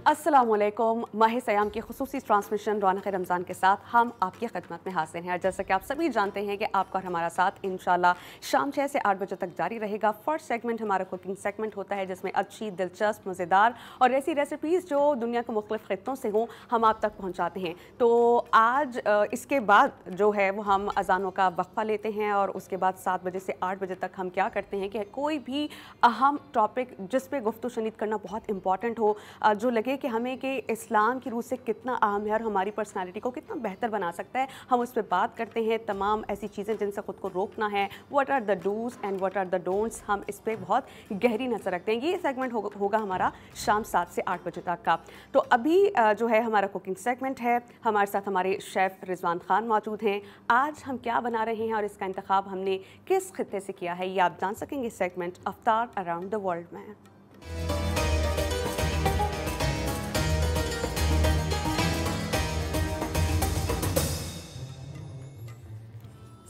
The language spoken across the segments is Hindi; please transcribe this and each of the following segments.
अस्सलामुअलैकुम। माह सयाम की खुसूसी ट्रांसमिशन रौनक रमज़ान के साथ हम आपकी खिदमत में हाजिर हैं। जैसा कि आप सभी जानते हैं कि आपका और हमारा साथ इंशाल्लाह शाम 6 से 8 बजे तक जारी रहेगा। फर्स्ट सेगमेंट हमारा कुकिंग सेगमेंट होता है, जिसमें अच्छी, दिलचस्प, मज़ेदार और ऐसी रेसिपीज़ जो दुनिया के मुख्तलिफ खित्तों से हों हम आप तक पहुँचाते हैं। तो आज इसके बाद जो है वो हम अज़ानों का वक्फा लेते हैं और उसके बाद 7 बजे से 8 बजे तक हम क्या करते हैं कि कोई भी अहम टॉपिक जिस पे गुफ्तगू शनीद करना बहुत इंपॉर्टेंट हो, जो लगे कि हमें कि इस्लाम की रूह से कितना अहम है और हमारी पर्सनालिटी को कितना बेहतर बना सकता है, हम उस पर बात करते हैं। तमाम ऐसी चीज़ें जिनसे ख़ुद को रोकना है, what are the dos and what are the don'ts, हम इस पर बहुत गहरी नज़र रखते हैं। ये सेगमेंट होगा हमारा शाम 7 से 8 बजे तक का। तो अभी जो है हमारा कुकिंग सेगमेंट है, हमारे साथ हमारे शेफ़ रिजवान खान मौजूद हैं। आज हम क्या बना रहे हैं और इसका इंतखाब हमने किस खित्ते से किया है, ये आप जान सकेंगे segment Aftar around the world में।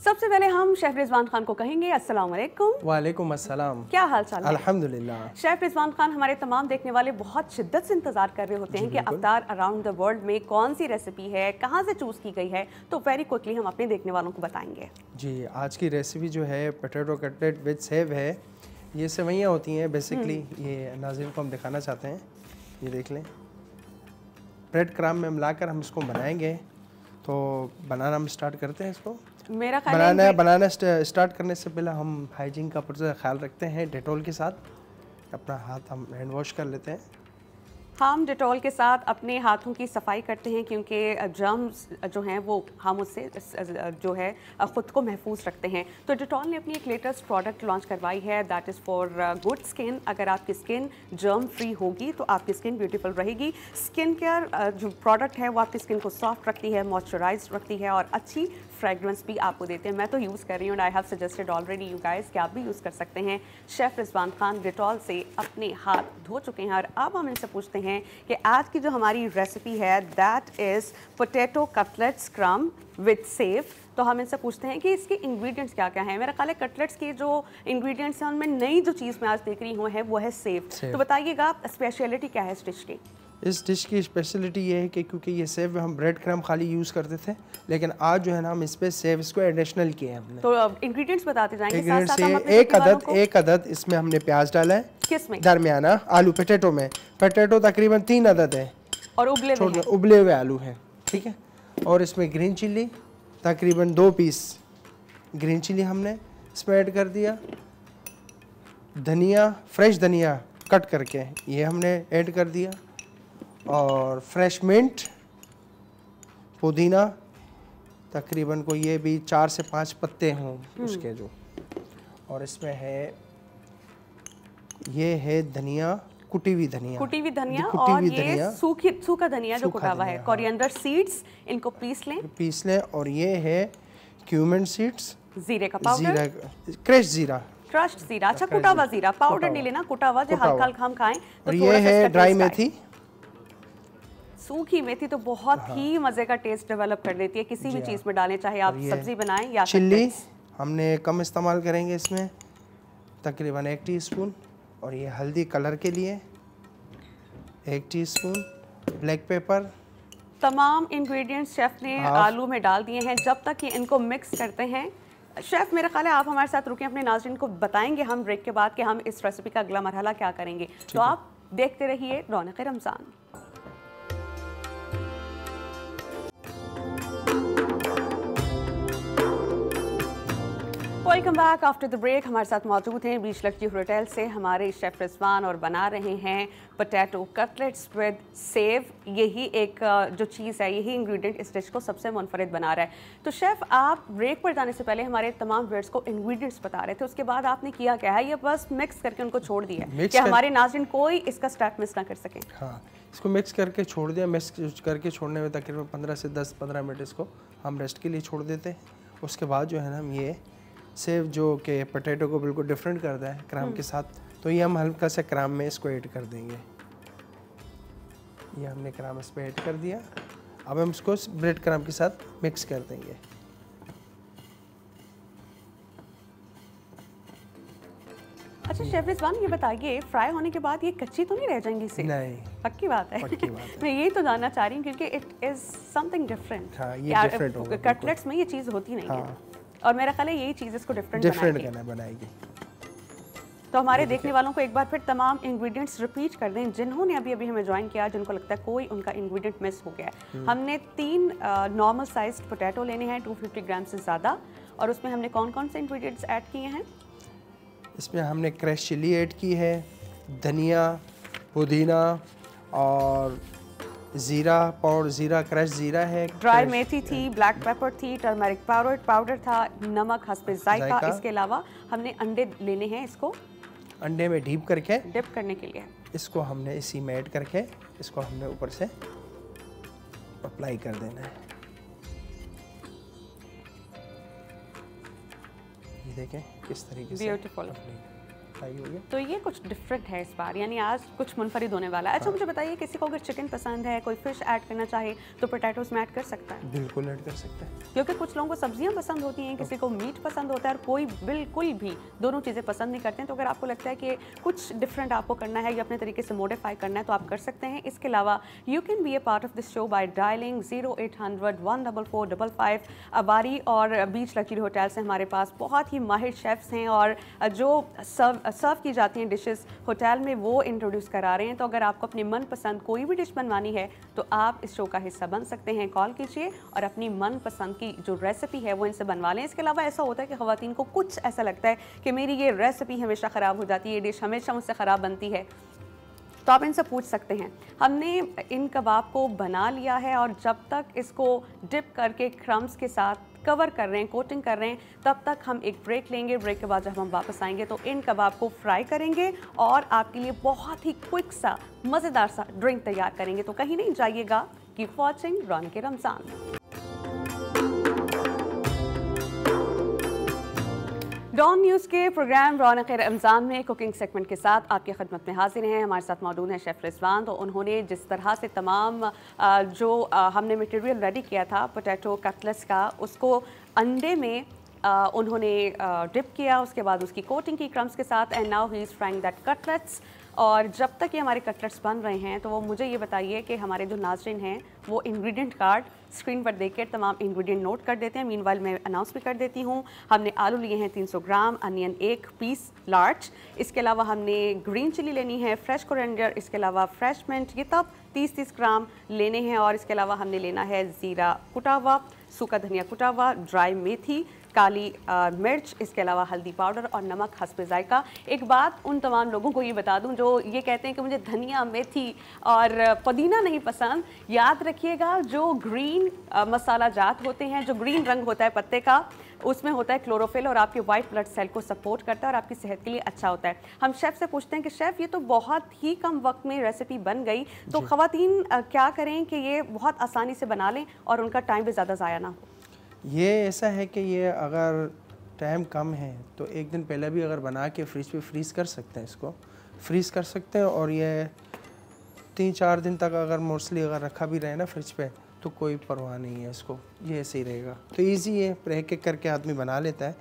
सबसे पहले हम शेफ रिजवान खान को कहेंगे अस्सलाम वालेकुम। वालेकुम अस्सलाम। क्या हाल चाल है? अल्हम्दुलिल्लाह। शेफ रिजवान खान, हमारे तमाम देखने वाले बहुत शिद्दत से इंतजार कर रहे होते हैं कि अफ्तार अराउंड द वर्ल्ड में कौन सी रेसिपी है, कहाँ से चूज़ की गई है, तो वेरी क्विकली हम अपने देखने वालों को बताएंगे। जी, आज की रेसिपी जो है पोटैटो कटलेट विद सेव है। ये सेवइयाँ होती हैं बेसिकली, ये नाज़रीन को हम दिखाना चाहते हैं। ये देख लें, ब्रेड क्रम्ब में मिलाकर हम इसको बनाएंगे। तो बनाना हम स्टार्ट करते हैं इसको। मेरा बनाना स्टार्ट करने से पहले हम हाइजीन का पूरा ख्याल रखते हैं। डेटॉल के साथ अपना हाथ हम हैंड वॉश कर लेते हैं। हम डेटॉल के साथ अपने हाथों की सफाई करते हैं क्योंकि जर्म्स जो हैं वो हम उससे जो है ख़ुद को महफूज रखते हैं। तो डेटॉल ने अपनी एक लेटेस्ट प्रोडक्ट लॉन्च करवाई है, that is for good skin. अगर आपकी स्किन जर्म फ्री होगी तो आपकी स्किन ब्यूटीफुल रहेगी। स्किन केयर जो प्रोडक्ट है वो आपकी स्किन को सॉफ्ट रखती है, मॉइस्चराइज रखती है और अच्छी फ्रेगरेंस भी आपको देते हैं। मैं तो यूज़ कर रही हूँ, I have suggested already you guys कि आप भी यूज़ कर सकते हैं। शेफ़ रिजवान खान डेटॉल से अपने हाथ धो चुके हैं और अब हम इनसे पूछते हैं कि आज की जो हमारी रेसिपी है that is potato cutlets crumb with save. तो हम इनसे पूछते हैं कि इसके इंग्रेडिएंट्स क्या क्या हैं। मेरा ख्याल है कटलेट्स के जो इंग्रेडिएंट्स हैं उनमें नई जो चीज़ मैं आज देख रही हूँ है वो है सेव। तो बताइएगा स्पेशलिटी क्या है इस डिश की? इस डिश की स्पेशलिटी ये है कि क्योंकि ये सेव हम ब्रेड क्रम्ब खाली यूज़ करते थे, लेकिन आज जो है ना हम इस पे सेव इसको एडिशनल किए हैं हमने। तो इंग्रेडिएंट्स बताते जाएंगे इंग्रेडिएंट्स साथ साथ हम से एक अदद इसमें हमने प्याज डाला है। किसमें? दरमियाना आलू पोटैटो में। पोटैटो तकरीबन 3 अदद है और उबले हुए आलू हैं, ठीक है। और इसमें ग्रीन चिल्ली तकरीबन 2 पीस ग्रीन चिल्ली हमने इसमें ऐड कर दिया। धनिया, फ्रेश धनिया कट करके ये हमने ऐड कर दिया। और फ्रेश मिंट, पुदीना तकरीबन को ये भी 4 से 5 पत्ते हों उसके जो। और इसमें है ये है धनिया, कुटी हुई धनिया और ये सूखा धनिया जो कुटा हुआ है। कोरिएंडर सीड्स, इनको पीस लें। और ये है क्यूमिन सीड्स, जीरे का पाउडर, क्रश्ड जीरा। अच्छा, कुटा हुआ जीरा पाउडर नहीं लेना, कुटा हुआ जो हल्का हल्का हम खाएं तो। ये है ड्राई मेथी, सूखी मेथी तो बहुत ही मजे का टेस्ट डेवलप कर देती है किसी भी चीज में डालें, चाहे आप सब्जी बनाएं या चिल्ली हमने कम इस्तेमाल करेंगे इसमें, तकरीबन 1 टीस्पून। और ये हल्दी कलर के लिए 1 टीस्पून। Black pepper. तमाम इंग्रेडिएंट्स शेफ ने आलू में डाल दिए हैं। जब तक कि इनको मिक्स करते हैं, शेफ मेरा ख्याल है आप हमारे साथ रुके, अपने नाज़रीन को बताएंगे हम ब्रेक के बाद कि हम इस रेसिपी का अगला मरहला क्या करेंगे। तो आप देखते रहिए Raunaq Ramzan. Welcome back after the break. हमारे साथ मौजूद हैं बीच लक्जी होटल से हमारे शेफ़ रिजवान और बना रहे हैं पोटैटो कटलेट्स विद सेव। यही एक जो चीज़ है, यही इंग्रेडिएंट इस डिश को सबसे मुनफरिद बना रहा है। तो शेफ़, आप ब्रेक पर जाने से पहले हमारे तमाम व्यूअर्स को इंग्रेडिएंट्स बता रहे थे, उसके बाद आपने किया क्या है? ये बस मिक्स करके उनको छोड़ दिया कि हमारे नाज़रीन कोई इसका स्टेप मिस ना कर सकें। हाँ, इसको मिक्स करके छोड़ दिया। मिक्स करके छोड़ने में तकरीबन 15 से 10-15 मिनट इसको हम रेस्ट के लिए छोड़ देते हैं। उसके बाद जो है ना हम ये सेव जो कि पोटैटो को बिल्कुल डिफरेंट करता है क्रम्ब के साथ, तो ये हम हल्का सा क्रम्ब में इसको ऐड कर देंगे। ये हमने क्रम्ब इस पर ऐड कर दिया। अब हम इसको ब्रेड क्रम्ब के साथ मिक्स कर देंगे। अच्छा शेफ रिजवान, ये बताइए फ्राई होने के बाद ये कच्ची तो नहीं रह जाएंगी सेब? नहीं, पक्की बात है। पक्की बात है। मैं यही तो जानना चाह रही हूँ क्योंकि इट इज समथिंग डिफरेंट। हाँ, ये डिफरेंट होगा। कटलेट्स में ये चीज़ होती नहीं है, हाँ। और मेरा ख्याल है यही चीज़ इसको डिफरेंट बनाएगी। तो हमारे देखने वालों को एक बार फिर तमाम इंग्रेडिएंट्स रिपीट कर दें जिन्होंने अभी अभी हमें ज्वाइन किया, जिनको लगता है कोई उनका इंग्रेडिएंट मिस हो गया है। हमने 3 नॉर्मल साइज्ड पोटैटो लेने हैं, 250 ग्राम से ज़्यादा, और उसमें हमने कौन कौन से इंग्रेडिएंट्स ऐड किए हैं? इसमें हमने क्रश चिली ऐड की है, धनिया, पुदीना और ज़ीरा पाउडर, ज़ीरा क्रश ज़ीरा है, ड्राई मेथी थी, ब्लैक पेपर थी, टर्मरिक पाउडर था, नमक हस्बे जायका। इसके अलावा हमने अंडे लेने हैं, इसको अंडे में डिप करने के लिए इसको हमने इसी में ऐड करके इसको हमने ऊपर से अप्लाई कर देना है। ये देखें किस तरीके से ब्यूटीफुल फ्राई हो गया। तो ये कुछ डिफरेंट है इस बार, यानी आज कुछ मुनफरिद होने वाला है। अच्छा मुझे बताइए, किसी को अगर चिकन पसंद है, कोई फिश ऐड करना चाहे तो पोटैटोज में ऐड कर सकता है? बिल्कुल ऐड कर सकता है, क्योंकि कुछ लोगों को सब्जियां पसंद होती हैं, किसी को मीट पसंद होता है, और कोई बिल्कुल भी दोनों चीज़ें पसंद नहीं करते हैं। तो अगर आपको लगता है कि कुछ डिफरेंट आपको करना है या अपने तरीके से मॉडिफाई करना है तो आप कर सकते हैं। इसके अलावा you can be a part of this show by dialing 0800 14455। अबारी और बीच लकीर होटल से हमारे पास बहुत ही माहिर शेफ्स हैं, और जो सर्व की जाती हैं डिशेस होटल में वो इंट्रोड्यूस करा रहे हैं। तो अगर आपको अपनी मनपसंद कोई भी डिश बनवानी है तो आप इस शो का हिस्सा बन सकते हैं। कॉल कीजिए और अपनी मनपसंद की जो रेसिपी है वो इनसे बनवा लें। इसके अलावा ऐसा होता है कि ख़वातीन को कुछ ऐसा लगता है कि मेरी ये रेसिपी हमेशा ख़राब हो जाती है, ये डिश हमेशा मुझसे ख़राब बनती है, तो आप इनसे पूछ सकते हैं। हमने इन कबाब को बना लिया है, और जब तक इसको डिप करके क्रम्स के साथ कवर कर रहे हैं, कोटिंग कर रहे हैं, तब तक हम एक ब्रेक लेंगे। ब्रेक के बाद जब हम वापस आएंगे तो इन कबाब को फ्राई करेंगे और आपके लिए बहुत ही क्विक सा मज़ेदार सा ड्रिंक तैयार करेंगे। तो कहीं नहीं जाइएगा, keep watching Raunaq Ramzan. Don news के प्रोग्राम रौनक रमज़ान में कुकिंग सेगमेंट के साथ आपकी खिदमत में हाजिर हैं। हमारे साथ मौजूद हैं शेफ़ रिजवान। तो उन्होंने जिस तरह से तमाम जो हमने मटेरियल रेडी किया था पोटैटो कटलेट्स का, उसको अंडे में उन्होंने डिप किया, उसके बाद उसकी कोटिंग की क्रम्स के साथ, and now he is frying that cutlets. और जब तक ये हमारे कटलेट्स बन रहे हैं तो वो मुझे ये बताइए कि हमारे जो नाज़रीन हैं वो इंग्रेडिएंट कार्ड स्क्रीन पर देखकर तमाम इंग्रेडिएंट नोट कर देते हैं। मीनवाइल मैं अनाउंस भी कर देती हूँ। हमने आलू लिए हैं 300 ग्राम, अनियन 1 पीस लार्ज, इसके अलावा हमने ग्रीन चिली लेनी है, फ्रेश कोरिएंडर, इसके अलावा फ्रेश मिंट, ये तब 30-30 ग्राम लेने हैं, और इसके अलावा हमने लेना है ज़ीरा कुटा हुआ, सूखा धनिया कुटा हुआ, ड्राई मेथी, काली मिर्च, इसके अलावा हल्दी पाउडर और नमक हस्बे जायका। एक बात उन तमाम लोगों को ये बता दूं जो ये कहते हैं कि मुझे धनिया, मेथी और पुदीना नहीं पसंद, याद रखिएगा जो ग्रीन मसाला जात होते हैं, जो ग्रीन रंग होता है पत्ते का, उसमें होता है क्लोरोफिल, और आपके वाइट ब्लड सेल को सपोर्ट करता है और आपकी सेहत के लिए अच्छा होता है। हम शेफ़ से पूछते हैं कि शेफ़ ये तो बहुत ही कम वक्त में रेसिपी बन गई, तो ख़वातीन क्या करें कि ये बहुत आसानी से बना लें और उनका टाइम भी ज़्यादा ज़ाया ना हो? ये ऐसा है कि ये अगर टाइम कम है तो एक दिन पहले भी अगर बना के फ्रिज पे फ्रीज़ कर सकते हैं, इसको फ्रीज़ कर सकते हैं, और ये 3-4 दिन तक अगर मोस्टली अगर रखा भी रहे ना फ्रिज पे तो कोई परवाह नहीं है, इसको ये ऐसे ही रहेगा। तो इजी है, एक एक करके आदमी बना लेता है।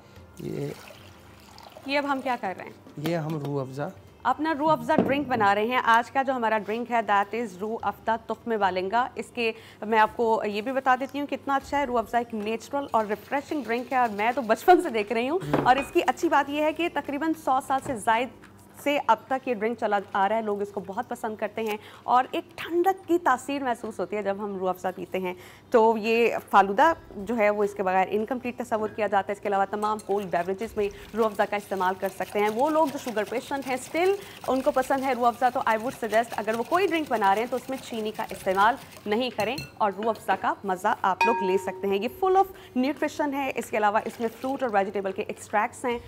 ये अब हम क्या कर रहे हैं? ये हम रूह अफ़ज़ा, अपना रूह अफ़ज़ा ड्रिंक बना रहे हैं। आज का जो हमारा ड्रिंक है दैट इज़ रूह अफ़ज़ा तुख्मे वालिंगा। इसके मैं आपको ये भी बता देती हूँ कितना अच्छा है। रूह अफ़ज़ा एक नेचुरल और रिफ्रेशिंग ड्रिंक है, और मैं तो बचपन से देख रही हूँ, और इसकी अच्छी बात यह है कि तकरीबन 100 साल से ज़ायद से अब तक ये ड्रिंक चला आ रहा है, लोग इसको बहुत पसंद करते हैं, और एक ठंडक की तासीर महसूस होती है जब हम रूह अफ़ज़ा पीते हैं। तो ये फालूदा जो है वो इसके बगैर इनकम्प्लीट तस्वुर किया जाता है। इसके अलावा तमाम कोल्ड बेवरेजेस में रूह अफ़ज़ा का इस्तेमाल कर सकते हैं। वो लोग जो शुगर पेशेंट हैं स्टिल उनको पसंद है रूह अफ़ज़ा, तो आई वुड सजेस्ट अगर वो कोई ड्रिंक बना रहे हैं तो उसमें चीनी का इस्तेमाल नहीं करें, और रूह अफ़ज़ा का मज़ा आप लोग ले सकते हैं। ये फुल ऑफ न्यूट्रिशन है, इसके अलावा इसमें फ्रूट और वेजिटेबल के एक्सट्रैक्ट्स हैं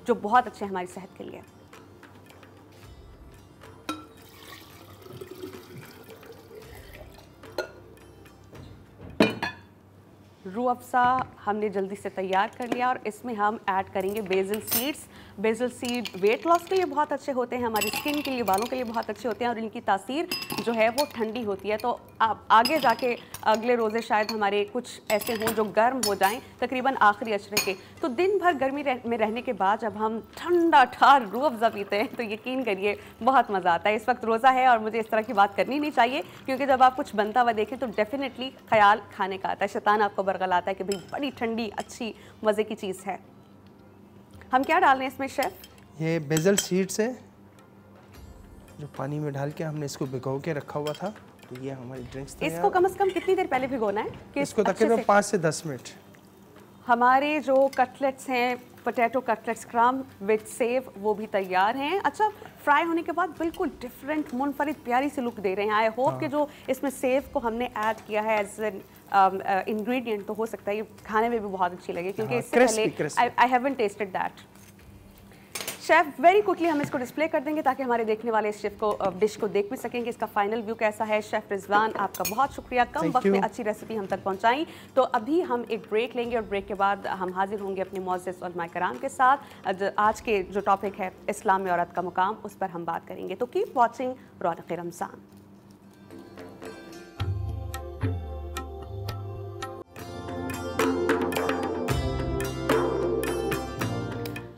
जो बहुत अच्छे हैं हमारी सेहत के लिए। रूह अफ़ज़ा हमने जल्दी से तैयार कर लिया, और इसमें हम ऐड करेंगे basil seeds. Basil seed weight loss के लिए बहुत अच्छे होते हैं, हमारी स्किन के लिए, बालों के लिए बहुत अच्छे होते हैं और इनकी तासीर जो है वो ठंडी होती है। तो आप आगे जाके अगले रोज़े शायद हमारे कुछ ऐसे हों जो गर्म हो जाएं, तकरीबन आखिरी अशरे के। तो दिन भर गर्मी में रहने के बाद जब हम ठंडा ठार रूह अफ़ज़ा पीते हैं तो यकीन करिए बहुत मज़ा आता है। इस वक्त रोज़ा है और मुझे इस तरह की बात करनी नहीं चाहिए, क्योंकि जब आप कुछ बनता हुआ देखें तो डेफिनेटली ख्याल खाने का आता है, शैतान आपको बरगलाता है कि भाई बड़ी ठंडी अच्छी मज़े की चीज़ है। हम क्या डाल रहे हैं इसमें शेफ़? ये बेसल सीड्स है जो पानी में डाल के हमने इसको भिगो के रखा हुआ था। तो ये हमारी ड्रिंक्स तैयार। इसको कम से कम कितनी देर पहले भिगोना है कि इसको तकरीबन 5 से 10 मिनट। हमारे जो कटलेट्स हैं, पोटैटो कटलेट्स क्रम विद सेव, वो भी तैयार हैं। अच्छा, फ्राई होने के बाद बिल्कुल डिफरेंट मुनफरिद प्यारी सी लुक दे रहे हैं। आई होप कि जो इसमें सेव को हमने ऐड किया है एज एन इंग्रेडिएंट, तो हो सकता है ये खाने में भी बहुत अच्छी लगे, क्योंकि इससे पहले I haven't tested that. Chef very quickly हम इसको डिस्प्ले कर देंगे ताकि हमारे देखने वाले इस शेफ़ को डिश को देख भी सकेंगे, इसका फाइनल व्यू कैसा है। शेफ़ रिजवान, आपका बहुत शुक्रिया, कम वक्त में अच्छी रेसिपी हम तक पहुंचाई। तो अभी हम एक ब्रेक लेंगे और ब्रेक के बाद हम हाजिर होंगे अपने मुअज़्ज़िज़ उलमाए कराम के साथ। आज के जो टॉपिक है इस्लाम में औरत का मुकाम, उस पर हम बात करेंगे। तो keep watching Raunaq Ramzan.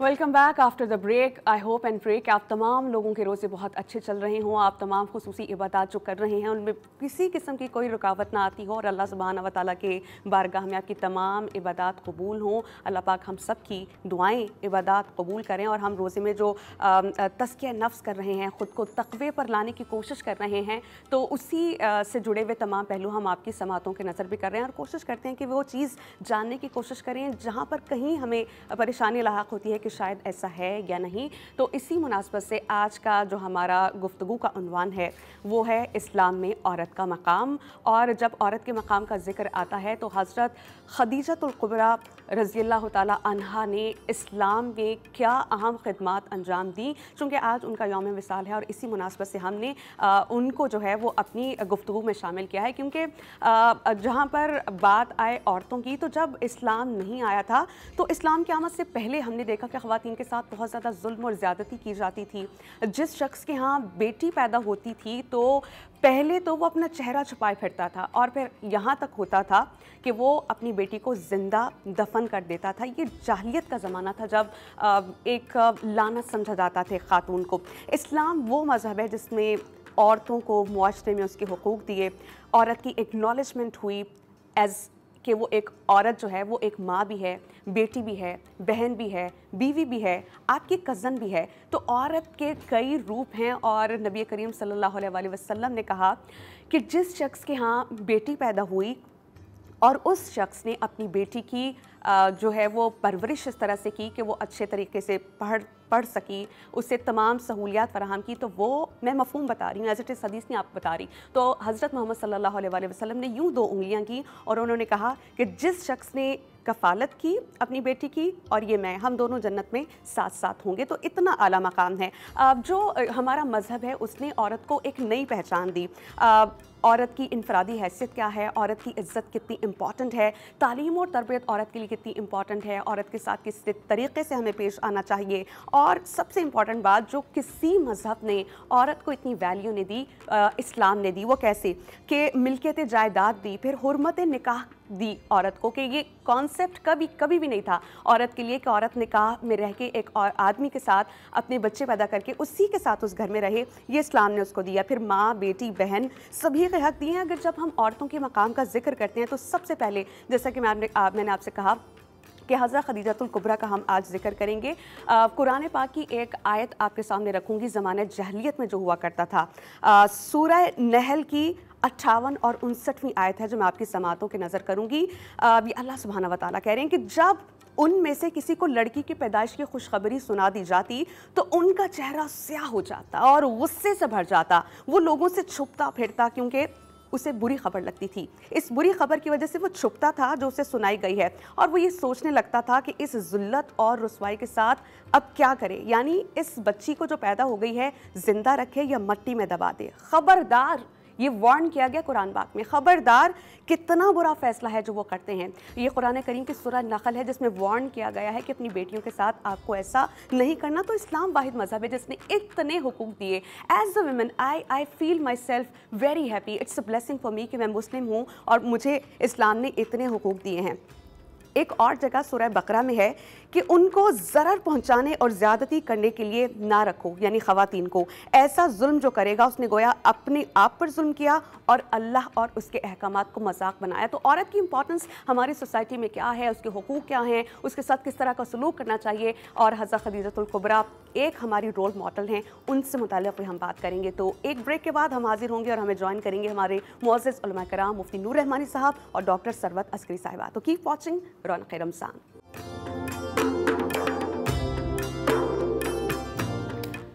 Welcome back after the break. I hope and pray कि आप तमाम लोगों के रोज़े बहुत अच्छे चल रहे हों, आप तमाम खुसूसी इबादत जो कर रहे हैं उनमें किसी किस्म की कोई रुकावट ना आती हो और अल्लाह सुब्हानहू व तआला के बारगाह में आपकी तमाम इबादत कबूल हों। अल्लाह पाक हम सब की दुआएं इबादत कबूल करें और हम रोज़े में जो तज़किया नफ्स कर रहे हैं, ख़ुद को तक़वे पर लाने की कोशिश कर रहे हैं, तो उसी से जुड़े हुए तमाम पहलू हम आपकी समातों के नज़र भी कर रहे हैं और कोशिश करते हैं कि वो चीज़ जानने की कोशिश करें जहाँ पर कहीं हमें परेशानी लाहक होती है कि शायद ऐसा है या नहीं। तो इसी मुनासबत से आज का जो हमारा गुफ्तगू का उन्वान है वो है इस्लाम में औरत का मकाम। और जब औरत के मकाम का जिक्र आता है तो हज़रत खदीजतुल कुबरा रज़ियल्लाहु ताला अन्हा ने इस्लाम में क्या अहम खिदमात अंजाम दी, चूँकि आज उनका यौम विसाल है और इसी मुनासबत से हमने उनको जो है वो अपनी गुफ्तगू में शामिल किया है। क्योंकि जहाँ पर बात आए औरतों की, तो जब इस्लाम नहीं आया था तो इस्लाम की आमद से पहले हमने देखा कि ख़वातीन के साथ बहुत ज़्यादा जुल्म और ज़्यादती की जाती थी। जिस शख्स के यहाँ बेटी पैदा होती थी तो पहले तो वो अपना चेहरा छुपाए फिरता था और फिर यहाँ तक होता था कि वो अपनी बेटी को ज़िंदा दफन कर देता था। ये जाहिलियत का ज़माना था जब एक लानत समझा जाता था ख़ातून को। इस्लाम वो मज़हब है जिसमें औरतों को मुआशरे में उसके हुकूक दिए, औरत की एक्नॉलेजमेंट हुई एज़ कि वो एक औरत जो है वो एक माँ भी है, बेटी भी है, बहन भी है, बीवी भी है, आपकी कज़न भी है। तो औरत के कई रूप हैं और नबी करीम सल्लल्लाहु अलैहि वसल्लम ने कहा कि जिस शख्स के यहाँ बेटी पैदा हुई और उस शख्स ने अपनी बेटी की जो है वो परवरिश इस तरह से की कि वो अच्छे तरीके से पढ़ सकी, उससे तमाम सहूलियात फराहम की, तो वो मैं मफ़हूम बता रही हूँ, एज़ इट इज़ हदीस नहीं आप बता रही। तो हज़रत मोहम्मद सल्लल्लाहु अलैहि वसल्लम ने यूँ 2 उंगलियाँ की और उन्होंने कहा कि जिस शख्स ने कफ़ालत की अपनी बेटी की और ये मैं, हम दोनों जन्नत में साथ साथ होंगे। तो इतना आला मकाम है। जो हमारा मज़हब है उसने औरत को एक नई पहचान दी। औरत की इनफरादी हैसियत क्या है, औरत की इज़्ज़त कितनी इम्पॉर्टेंट है, तालीम और तरबियत औरत के लिए कितनी इम्पॉर्टेंट है, औरत के साथ किस तरीके से हमें पेश आना चाहिए। और सबसे इम्पॉर्टेंट बात जो किसी मज़हब ने औरत को इतनी वैल्यू नहीं दी, इस्लाम ने दी। वो कैसे कि मिल्कियत जायदाद दी, फिर हुर्मत निकाह दी औरत को, कि ये कॉन्सेप्ट कभी भी नहीं था औरत के लिए कि औरत निकाह में रह के एक और आदमी के साथ अपने बच्चे पैदा करके उसी के साथ उस घर में रहे, ये इस्लाम ने उसको दिया। फिर माँ, बेटी, बहन सभी के हक दिए हैं। अगर जब हम औरतों के मकाम का जिक्र करते हैं तो सबसे पहले, जैसा कि मैंने आपसे कहा कि हज़रत खदीजतुल कुबरा का हम आज जिक्र करेंगे। कुरान पाक की एक आयत आपके सामने रखूँगी, ज़माने जहलियत में जो हुआ करता था। सूरह नहल की 58 और 59वीं आयत है जो मैं आपकी समातों के नज़र करूँगी। ये अल्लाह सुब्हानहू व तआला कह रहे हैं कि जब उनमें से किसी को लड़की की पैदाइश की खुशखबरी सुना दी जाती तो उनका चेहरा स्याह हो जाता और गुस्से से भर जाता, वो लोगों से छुपता फिरता क्योंकि उसे बुरी खबर लगती थी। इस बुरी खबर की वजह से वो छुपता था जो उसे सुनाई गई है और वो ये सोचने लगता था कि इस ज़ुल्लत और रुसवाई के साथ अब क्या करे, यानी इस बच्ची को जो पैदा हो गई है ज़िंदा रखे या मट्टी में दबा दे। खबरदार, ये वार्न किया गया कुरान पाक में, खबरदार कितना बुरा फैसला है जो वो करते हैं। ये कुरान करीम की सूरह नखल है जिसमें वार्न किया गया है कि अपनी बेटियों के साथ आपको ऐसा नहीं करना। तो इस्लाम वाहिद मज़हब है जिसने इतने हुकूक दिए। As a woman I feel myself very happy, it's a blessing for me कि मैं मुस्लिम हूँ और मुझे इस्लाम ने इतने हुकूक दिए हैं। एक और जगह सूरह बकरा में है कि उनको ज़रर पहुंचाने और ज़्यादती करने के लिए ना रखो, यानी ख़वातीन को। ऐसा जुल्म जो करेगा उसने गोया अपने आप पर जुल्म किया और अल्लाह और उसके अहकामात को मजाक बनाया। तो औरत की इंपॉर्टेंस हमारी सोसाइटी में क्या है, उसके हुकूक क्या हैं, उसके साथ किस तरह का सलूक करना चाहिए, और हज़रत खदीजतुल कुबरा एक हमारी रोल मॉडल हैं, उनसे मुताल्लिक़ भी हम बात करेंगे। तो एक ब्रेक के बाद हम हाजिर होंगे और हमें ज्वाइन करेंगे हमारे मुअज़्ज़िज़ उलमा कराम मुफ्ती नूर रहमानी साहब और डॉक्टर सरवत अस्करी साहिबा। तो keep watching Raunaq Ramzan.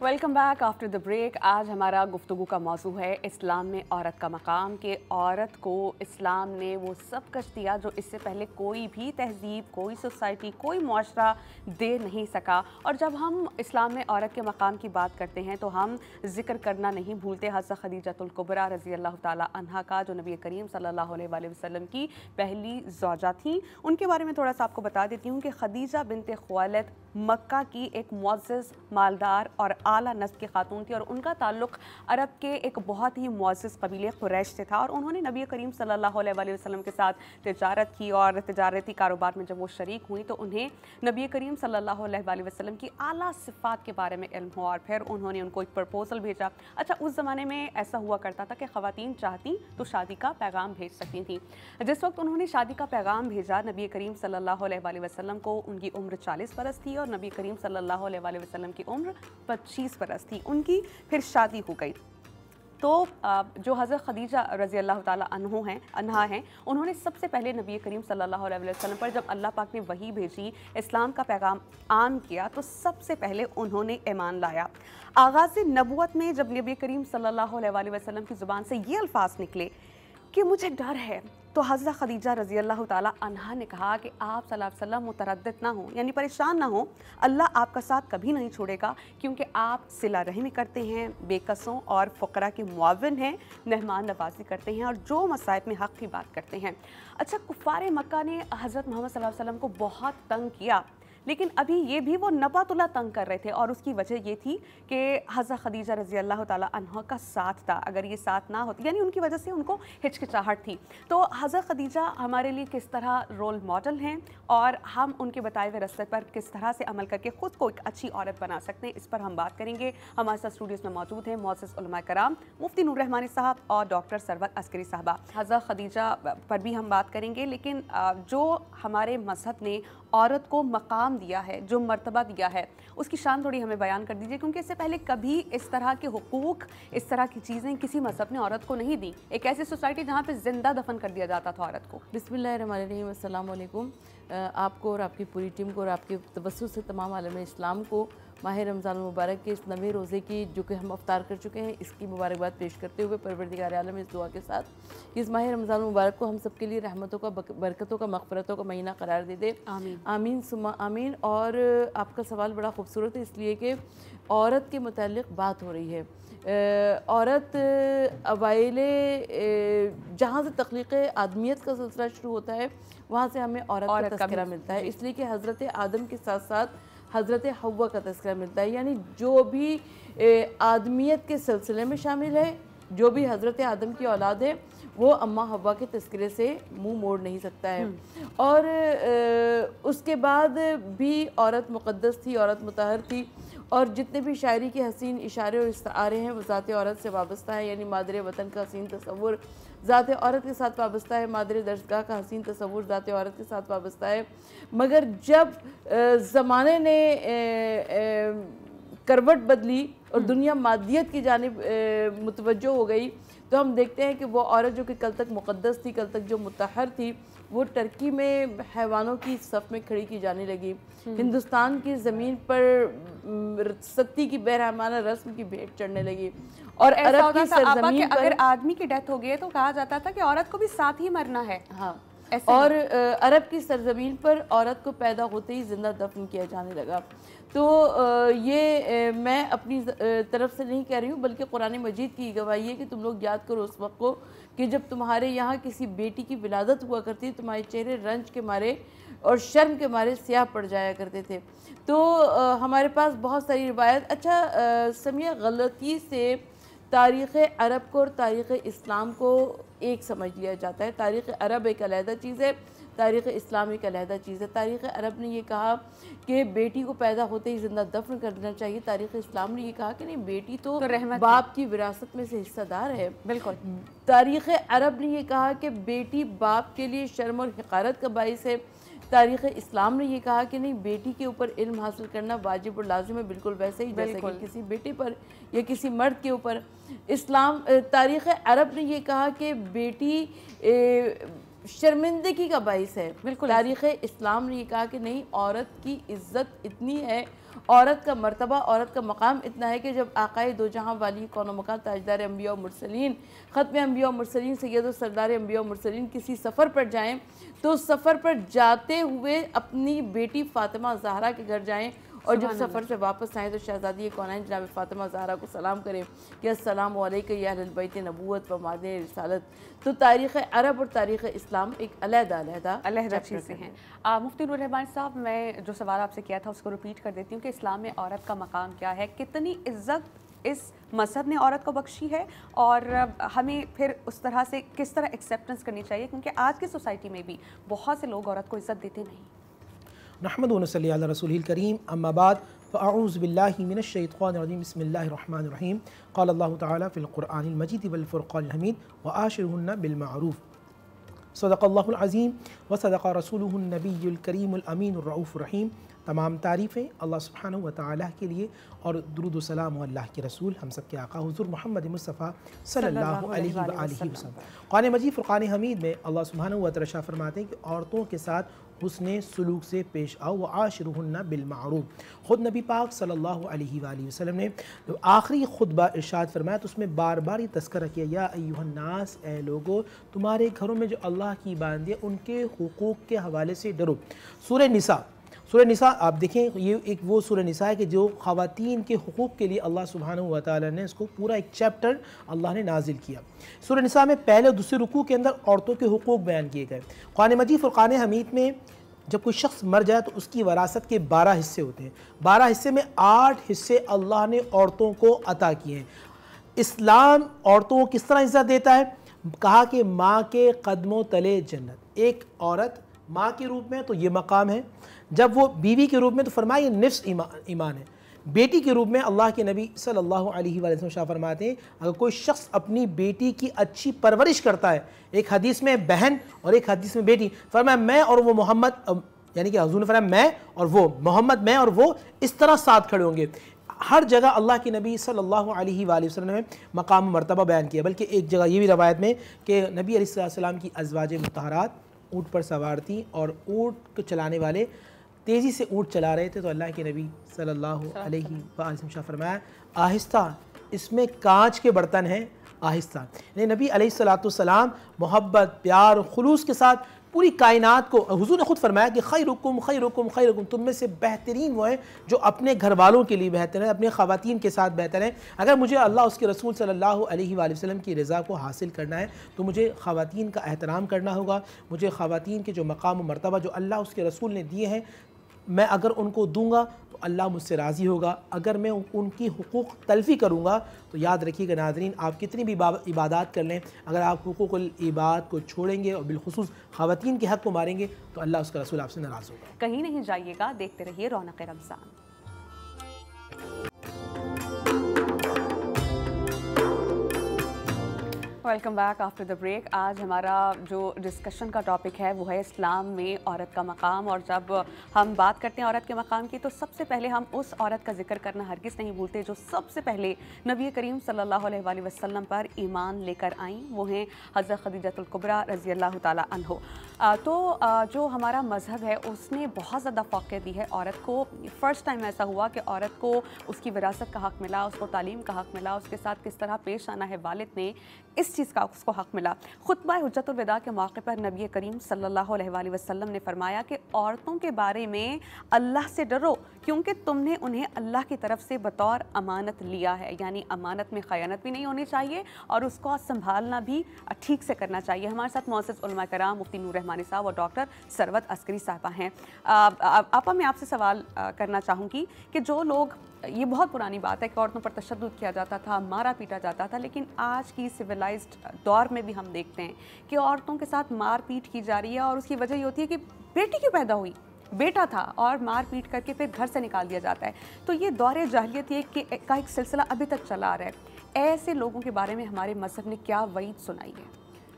Welcome back after the break. आज हमारा गुफ्तगू का मौजू है इस्लाम में औरत का मकाम, कि औरत को इस्लाम ने वो सब कुछ दिया जो इससे पहले कोई भी तहजीब, कोई सोसाइटी, कोई मुआशरा दे नहीं सका। और जब हम इस्लाम में औरत के मकाम की बात करते हैं तो हम जिक्र करना नहीं भूलते हज़रत खदीजतुल कुबरा रज़ी अल्लाह ताला अन्हा का, जो नबी करीम सल्लल्लाहु अलैहि वसल्लम की पहली ज़ौजा थी। उनके बारे में थोड़ा सा आपको बता देती हूँ कि खदीजा बिनते खुवैलिद मक्का की एक मुअज़्ज़ज़, मालदार और आला नस्ल की खातून थी और उनका ताल्लुक़ अरब के एक बहुत ही मुअज़्ज़ज़ कबीले कुरैश से था। और उन्होंने नबी करीम सल्लल्लाहु अलैहि वसल्लम के साथ तिजारत की और तिजारती कारोबार में जब वो शरीक हुई तो उन्हें नबी करीम सल्लल्लाहु अलैहि वसल्लम की आला सिफ़ात के बारे में इल्म हुआ और फिर उन्होंने उनको एक प्रपोज़ल भेजा। अच्छा, उस ज़माने में ऐसा हुआ करता था कि ख़वातीन चाहती तो शादी का पैगाम भेज सकती थी। जिस वक्त उन्होंने शादी का पैगाम भेजा नबी करीम सल्लल्लाहु अलैहि वसल्लम को, उनकी उम्र 40 बरस थी और नबी करीम सल्लल्लाहु अलैहि वसल्लम की उम्र 25 बरस थी। उनकी फिर शादी हो गई। तो जो हज़रत खदीजा रज़ी अल्लाह ताला अन्हा हैं, उन्होंने सबसे पहले नबी करीम सल्लल्लाहु अलैहि वसल्लम पर जब अल्लाह पाक ने वही भेजी, इस्लाम का पैगाम आम किया, तो सबसे पहले उन्होंने ईमान लाया। आगाज़ नबुवत में जब नबी करीम सल्लल्लाहु अलैहि वसल्लम की ज़ुबान से ये अल्फाज निकले कि मुझे डर है, तो हज़रत खदीजा रज़ी अल्लाह ताला अन्हा ने कहा कि आप सल्लल्लाहु अलैहि वसल्लम मुतरद्दिद ना हो, यानी परेशान ना हो, अल्लाह आपका साथ कभी नहीं छोड़ेगा, क्योंकि आप सिला रहमी करते हैं, बेकसों और फ़ुक़रा के मुआविन हैं, मेहमान नवाज़ी करते हैं और जो मसाइब में हक़ की बात करते हैं। अच्छा, कुफ़ार मक्का ने हज़रत मोहम्मद सल्लल्लाहु अलैहि वसल्लम को बहुत तंग किया, लेकिन अभी ये भी वो नबातुल्ला तंग कर रहे थे और उसकी वजह ये थी कि हज़रत खदीजा रज़ी अल्लाह ताला अन्हा का साथ था। अगर ये साथ ना होती, यानी उनकी वजह से उनको हिचकिचाहट थी। तो हज़रत खदीजा हमारे लिए किस तरह रोल मॉडल हैं और हम उनके बताए हुए रास्ते पर किस तरह से अमल करके ख़ुद को एक अच्छी औरत बना सकते हैं, इस पर हम बात करेंगे। हमारे साथ स्टूडियोज़ में मौजूद हैं मुअज़्ज़िज़ उलमा कराम मुफ्ती नूर रहमानी साहब और डॉक्टर सरवत अस्करी साहबा। हज़रत खदीजा पर भी हम बात करेंगे, लेकिन जो हमारे मज़हब ने औरत को मकाम दिया है, जो मर्तबा दिया है, उसकी शान थोड़ी हमें बयान कर दीजिए, क्योंकि इससे पहले कभी इस तरह के हुकूक, इस तरह की चीज़ें किसी मज़हब ने औरत को नहीं दी। एक ऐसी सोसाइटी जहाँ पे जिंदा दफन कर दिया जाता था औरत को। बिस्मिल्लाहिर्रहमानिर्रहीम, अस्सलाम वालेकुम। आपको और आपकी पूरी टीम को और आपके तवज्जुह से तमाम आलम इस्लाम को माह रमज़ान मुबारक के इस नवे रोज़े की, जो कि हम अफ्तार कर चुके हैं, इसकी मुबारकबाद पेश करते हुए परवरदिगार आलम इस दुआ के साथ कि इस माह रमज़ान मुबारक को हम सब के लिए रहमतों का, बरकतों का, मग़फ़िरतों का महीना करार दे दे। आमीन आमीन सुम्मा आमीन। और आपका सवाल बड़ा खूबसूरत है, इसलिए कि औरत के मुताल्लिक़ बात हो रही है। औरत अवाइले जहाँ से तख्लीक़ आदमियत का सिलसिला शुरू होता है, वहाँ से हमें औरत का तज़किरा मिलता है, इसलिए कि हज़रत आदम के साथ साथ हज़रत हव्वा का तज़किरा मिलता है। यानी जो भी आदमियत के सिलसिले में शामिल है, जो भी हज़रत आदम की औलाद है, वो अम्मा हव्वा के तज़किरे से मुंह मोड़ नहीं सकता है। और उसके बाद भी औरत मुक़द्दस थी, औरत मुतहर थी, और जितने भी शायरी के हसीन इशारे और इस्तारे हैं वो ज़ात औरत से वाबस्ता है। यानी मादरे वतन का हसीन तसव्वुर ज़ात औरत के साथ वाबस्ता है, मादरे दर्जगाह का हसीन तसव्वुर ज़ात औरत के साथ वाबस्ता है। मगर जब ज़माने ने करवट बदली और दुनिया मादियत की जानिब मुतवज्जो हो गई, तो हम देखते हैं कि वो औरत जो कि कल तक मुक़द्दस थी, कल तक जो मुतहर थी, वो टर्की में हैवानों की सफ़ में खड़ी की जाने लगी। हिंदुस्तान की ज़मीन पर सत्ती की बेरहमाना रस्म की भेंट चढ़ने लगी। और अरब की सरज़मीन पर अगर आदमी की डेथ हो गई है तो कहा जाता था कि औरत को भी साथ ही मरना है। हाँ, और अरब की सरजमीन पर औरत को पैदा होते ही ज़िंदा दफन किया जाने लगा। तो ये मैं अपनी तरफ से नहीं कह रही हूँ, बल्कि कुरान मजीद की गवाही है कि तुम लोग याद करो उस वक्त को कि जब तुम्हारे यहाँ किसी बेटी की विलादत हुआ करती, तुम्हारे चेहरे रंज के मारे और शर्म के मारे स्याह पड़ जाया करते थे। तो हमारे पास बहुत सारी रिवायत। अच्छा समिया, गलती से तारीख़ अरब को और तारीख़ इस्लाम को एक समझ लिया जाता है। तारीख़ अरब एक अलहदा चीज़ है, तारीख़ इस्लाम एक अलहदा चीज़ है। तारीख़ अरब ने ये कहा कि बेटी को पैदा होते ही ज़िंदा दफन कर देना चाहिए। तारीख़ इस्लाम ने ये कहा कि नहीं, बेटी तो बाप की विरासत में से हिस्सेदार है। बिल्कुल। तारीख़ अरब ने ये कहा कि बेटी बाप के लिए शर्म और हिकारत का बाइस है। तारीख़ इस्लाम ने ये कहा कि नहीं, बेटी के ऊपर इल्म हासिल करना वाजिब और लाजिम है, बिल्कुल वैसे ही जैसे कि किसी बेटे पर या किसी मर्द के ऊपर। तारीख़ अरब ने ये कहा कि बेटी शर्मिंदगी का बाइस है। बिल्कुल। तारीख़ इस्लाम ने ये कहा कि नहीं, औरत की इज़्ज़त इतनी है, औरत का मर्तबा, औरत का मकाम इतना है कि जब आक़ाए दो जहाँ वाली कौनो मकान ताजदार अम्बिया और मुरसलीन, ख़त्म अम्बिया और मुरसलीन, सैयद और सरदार अम्बिया और मुरसलीन किसी सफ़र पर जाएँ तो सफ़र पर जाते हुए अपनी बेटी फ़ातिमा ज़हरा के घर जाएँ और जब सफ़र से वापस आएँ तो शहज़ादी कौनैन जनाब फ़ातिमा ज़हरा को सलाम करें कि अस्सलामु अलैका या अहलल बैत नबूवत व मादे रिसालत। तो तारीख़ अरब और तारीख़ इस्लाम एक अलहदा चीज़ें हैं। मुफ्ती नूर रहमान साहब, मैं जो सवाल आपसे किया था उसको रिपीट कर देती हूँ कि इस्लाम में औरत का मकाम क्या है, कितनी इज़्ज़त इस मज़हब ने औरत को बख्शी है और हमें फिर उस तरह से किस तरह एक्सेप्टेंस करनी चाहिए, क्योंकि आज की सोसाइटी में भी बहुत से लोग औरत को इज़्ज़त देते नहीं। नहमदु व नसल्ली अला रसूलिल करीम, अम्मा बाद, फ़अऊज़ु बिल्लाहि मिनश शैतानिर रजीम, बिस्मिल्लाहिर रहमानिर रहीम। क़ाल अल्लाहु तआला फ़िल क़ुरआनिल मजीद वल फ़ुरक़ानिल हमीद व आशिरुहुन्ना बिल मारूफ़। सदक़ल्लाहुल अज़ीम व सदक़ रसूलुहुन नबियुल करीमुल अमीनुर रऊफ़ुर रहीम। तमाम तारीफ़ें अल्लाह सुब्हानहु व तआला के लिए और दुरूद व सलाम अल्लाह के रसूल हम सब के आका हुज़ूर मोहम्मद मुस्तफ़ा सल्लल्लाहु अलैहि व आलिहि वसल्लम। क़ुरान मजीद फ़ुरक़ान हमीद में अल्लाह सुब्हानहु व तआला फरमाते हैं कि औरतों के साथ हुस्ने सुलूक से पेश आओ, व आशिरुहुन्ना बिल मारूफ़। ख़ुद नबी पाक सल्लल्लाहु अलैहि वसल्लम ने जो आखिरी खुतबा इरशाद फरमाया तो उसमें बार बार ये तज़किरा किया, या अय्युहन्नास, ए लोगो, तुम्हारे घरों में जो अल्लाह की बांदी है उनके हुकूक़ के हवाले से डरो। सूरह निसा आप देखें, ये एक वो सूरह निसा है कि जो ख़वातीन के हुकूक़ के लिए अल्लाह सुब्हानहु व तआला ने इसको पूरा एक चैप्टर अल्लाह ने नाजिल किया। सूरह निसा में पहले और दूसरे रुकू के अंदर औरतों के हुकूक़ बयान किए गए। क़ुरान मजीद फ़ुरक़ान हमीद में जब कोई शख्स मर जाए तो उसकी वरासत के 12 हिस्से होते हैं। 12 हिस्से में 8 हिस्से अल्लाह ने औरतों को अता किए हैं। इस्लाम औरतों को किस तरह इज़्ज़त देता है? कहा कि माँ के कदमों तले जन्नत। एक औरत माँ के रूप में तो ये मकाम है, जब वो बीवी के रूप में तो फरमाया ये निफ्स ईमान है। बेटी के रूप में अल्लाह के नबी सल्लल्लाहु अलैहि वसल्लम शाह फरमाते हैं, अगर कोई शख्स अपनी बेटी की अच्छी परवरिश करता है, एक हदीस में बहन और एक हदीस में बेटी, फरमाया मैं और वो मोहम्मद, यानी कि हुज़ूर ने फरमाया मैं और वो मोहम्मद, मैं और वो इस तरह साथ खड़े होंगे। हर जगह अल्लाह के नबी सल्लल्लाहु अलैहि वसल्लम ने मकाम मर्तबा बयान किया। बल्कि एक जगह ये भी रवायत में कि नबी अलैहिस्सलाम की अज़वाज मुतहरात ऊँट पर सवार थी और ऊँट को चलाने वाले तेज़ी से ऊँट चला रहे थे, तो अल्लाह के नबी सल्लल्लाहु अलैहि वसल्लम फरमाया आहिस्ता, इसमें कांच के बर्तन हैं, आहिस्ता। यानी नबी अलैहिस्सलाम मोहब्बत, प्यार, खुलूस के साथ पूरी कायनात को, हुज़ूर ने खुद फरमाया कि खैरुकुम खैरुकुम खैरुकुम, तुम में से बेहतरीन वो है जो अपने घर वालों के लिए बेहतर है, अपने ख़वातीन के साथ बेहतर है। अगर मुझे अल्लाह उसके रसूल सल्लल्लाहु अलैहि वसल्लम की रज़ा को हासिल करना है तो मुझे ख़वातीन का एहतराम करना होगा। मुझे ख़वातीन के जो मकाम व मर्तबा जो अल्लाह उसके रसूल ने दिए हैं, मैं अगर उनको दूंगा तो अल्लाह मुझसे राज़ी होगा। अगर मैं उनकी हुकूक़ तलफ़ी करूँगा तो याद रखिएगा नाज़रीन, आप कितनी भी इबादत कर लें, अगर आप हुकूक़ुल इबाद को छोड़ेंगे और बिलखुसूस ख़वातीन के हक़ को मारेंगे तो अल्लाह उसका रसूल आपसे नाराज़ होगा। कहीं नहीं जाइएगा, देखते रहिए Raunaq Ramzan. Welcome back after the break. आज हमारा जो डिस्कशन का टॉपिक है वो है इस्लाम में औरत का मकाम। और जब हम बात करते हैं औरत के मकाम की तो सबसे पहले हम उस औरत का जिक्र करना हरगिज़ नहीं भूलते जो सबसे पहले नबी करीम सल्लल्लाहु अलैहि वसल्लम पर ईमान लेकर आईं, वो हैं हज़रत खदीजतुल कुबरा रज़ी अल्लाह ताला अन्हो। जो हमारा मज़हब है उसने बहुत ज़्यादा फ़ौक़ियत दी है औरत को। फ़र्स्ट टाइम ऐसा हुआ कि औरत को उसकी विरासत का हक़ मिला, उसको तालीम का हक़ मिला, उसके साथ किस तरह पेश आना है वालिद ने, इस किस चीज़ का उसको हक़ मिला। खुतबा हुज्जतुल विदा के मौके पर नबी करीम सल्लल्लाहु अलैहि वसल्लम ने फरमाया कि औरतों के बारे में अल्लाह से डरो, क्योंकि तुमने उन्हें अल्लाह की तरफ से बतौर अमानत लिया है, यानी अमानत में ख़यानत भी नहीं होनी चाहिए और उसको संभालना भी ठीक से करना चाहिए। हमारे साथ मौजूद उलमा कराम मुफ्ती नूर रहमानी साहब और डॉक्टर सरवत अस्करी साहबा हैं। आपा मैं आपसे सवाल करना चाहूँगी कि जो लोग, ये बहुत पुरानी बात है कि औरतों पर तशद्दुद किया जाता था, मारा पीटा जाता था, लेकिन आज की सिविलाइज्ड दौर में भी हम देखते हैं कि औरतों के साथ मार पीट की जा रही है और उसकी वजह ये होती है कि बेटी क्यों पैदा हुई, बेटा था, और मार पीट करके फिर घर से निकाल दिया जाता है। तो ये दौर जाहिलियत का एक सिलसिला अभी तक चला आ रहा है। ऐसे लोगों के बारे में हमारे मज़हब ने क्या वईद सुनाई है?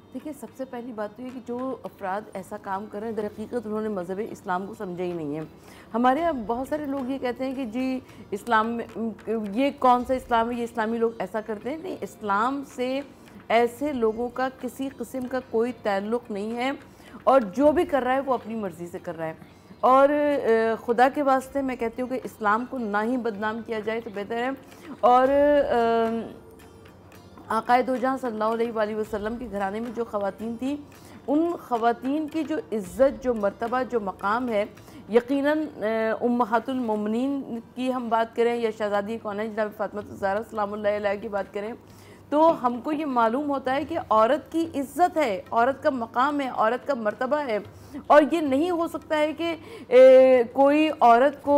देखिए, सबसे पहली बात तो ये कि जो अफराद ऐसा काम कर रहे हैं, दरहकीकत उन्होंने मज़हब इस्लाम को समझा ही नहीं है। हमारे यहाँ बहुत सारे लोग ये कहते हैं कि जी इस्लाम में ये कौन सा इस्लाम है, ये इस्लामी लोग ऐसा करते हैं। नहीं, इस्लाम से ऐसे लोगों का किसी किस्म का कोई ताल्लुक़ नहीं है, और जो भी कर रहा है वो अपनी मर्ज़ी से कर रहा है। और खुदा के वास्ते मैं कहती हूँ कि इस्लाम को ना ही बदनाम किया जाए तो बेहतर है। और आक़ाए दो जहां सल्लल्लाहु अलैहि वसल्लम के घराने में जो ख़वातीन थी, उन ख़वातीन की जो इज़्ज़त, जो मर्तबा, जो मकाम है, यकीनन उम्महातुल मोमिनीन की हम बात करें या शहज़ादी कौनैन जनाब फ़ातिमा ज़हरा सलामुल्लाहि अलैहा की बात करें, तो हमको ये मालूम होता है कि औरत की इज़्ज़त है, औरत का मकाम है, औरत का मर्तबा है। और ये नहीं हो सकता है कि कोई औरत को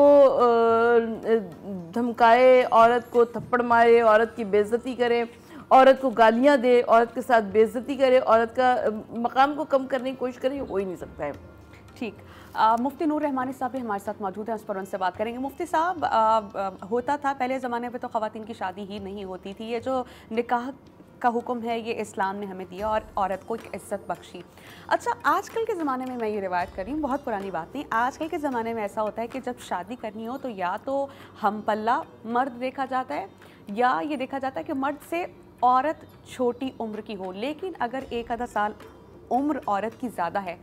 धमकाए, औरत को थप्पड़ मारे, औरत की बेइज्जती करे, औरत को गालियाँ दे, औरत के साथ बेइज्जती करे, औरत का मकाम को कम करने की कोशिश करे। ये हो ही नहीं सकता है। ठीक, मुफ्ती नूर रहमानी साहब भी हमारे साथ मौजूद हैं, उस पर उनसे बात करेंगे। मुफ्ती साहब, होता था पहले ज़माने में तो ख़वातीन की शादी ही नहीं होती थी। ये जो निकाह का हुक्म है ये इस्लाम ने हमें दिया और औरत को एक इज़्ज़त बख्शी। अच्छा, आजकल के ज़माने में मैं ये रिवायत कर रही हूँ, बहुत पुरानी बात नहीं, आजकल के ज़माने में ऐसा होता है कि जब शादी करनी हो तो या तो हम पल्ला मर्द देखा जाता है, या ये देखा जाता है कि मर्द से औरत छोटी उम्र की हो। लेकिन अगर एक आधा साल उम्र औरत की ज़्यादा है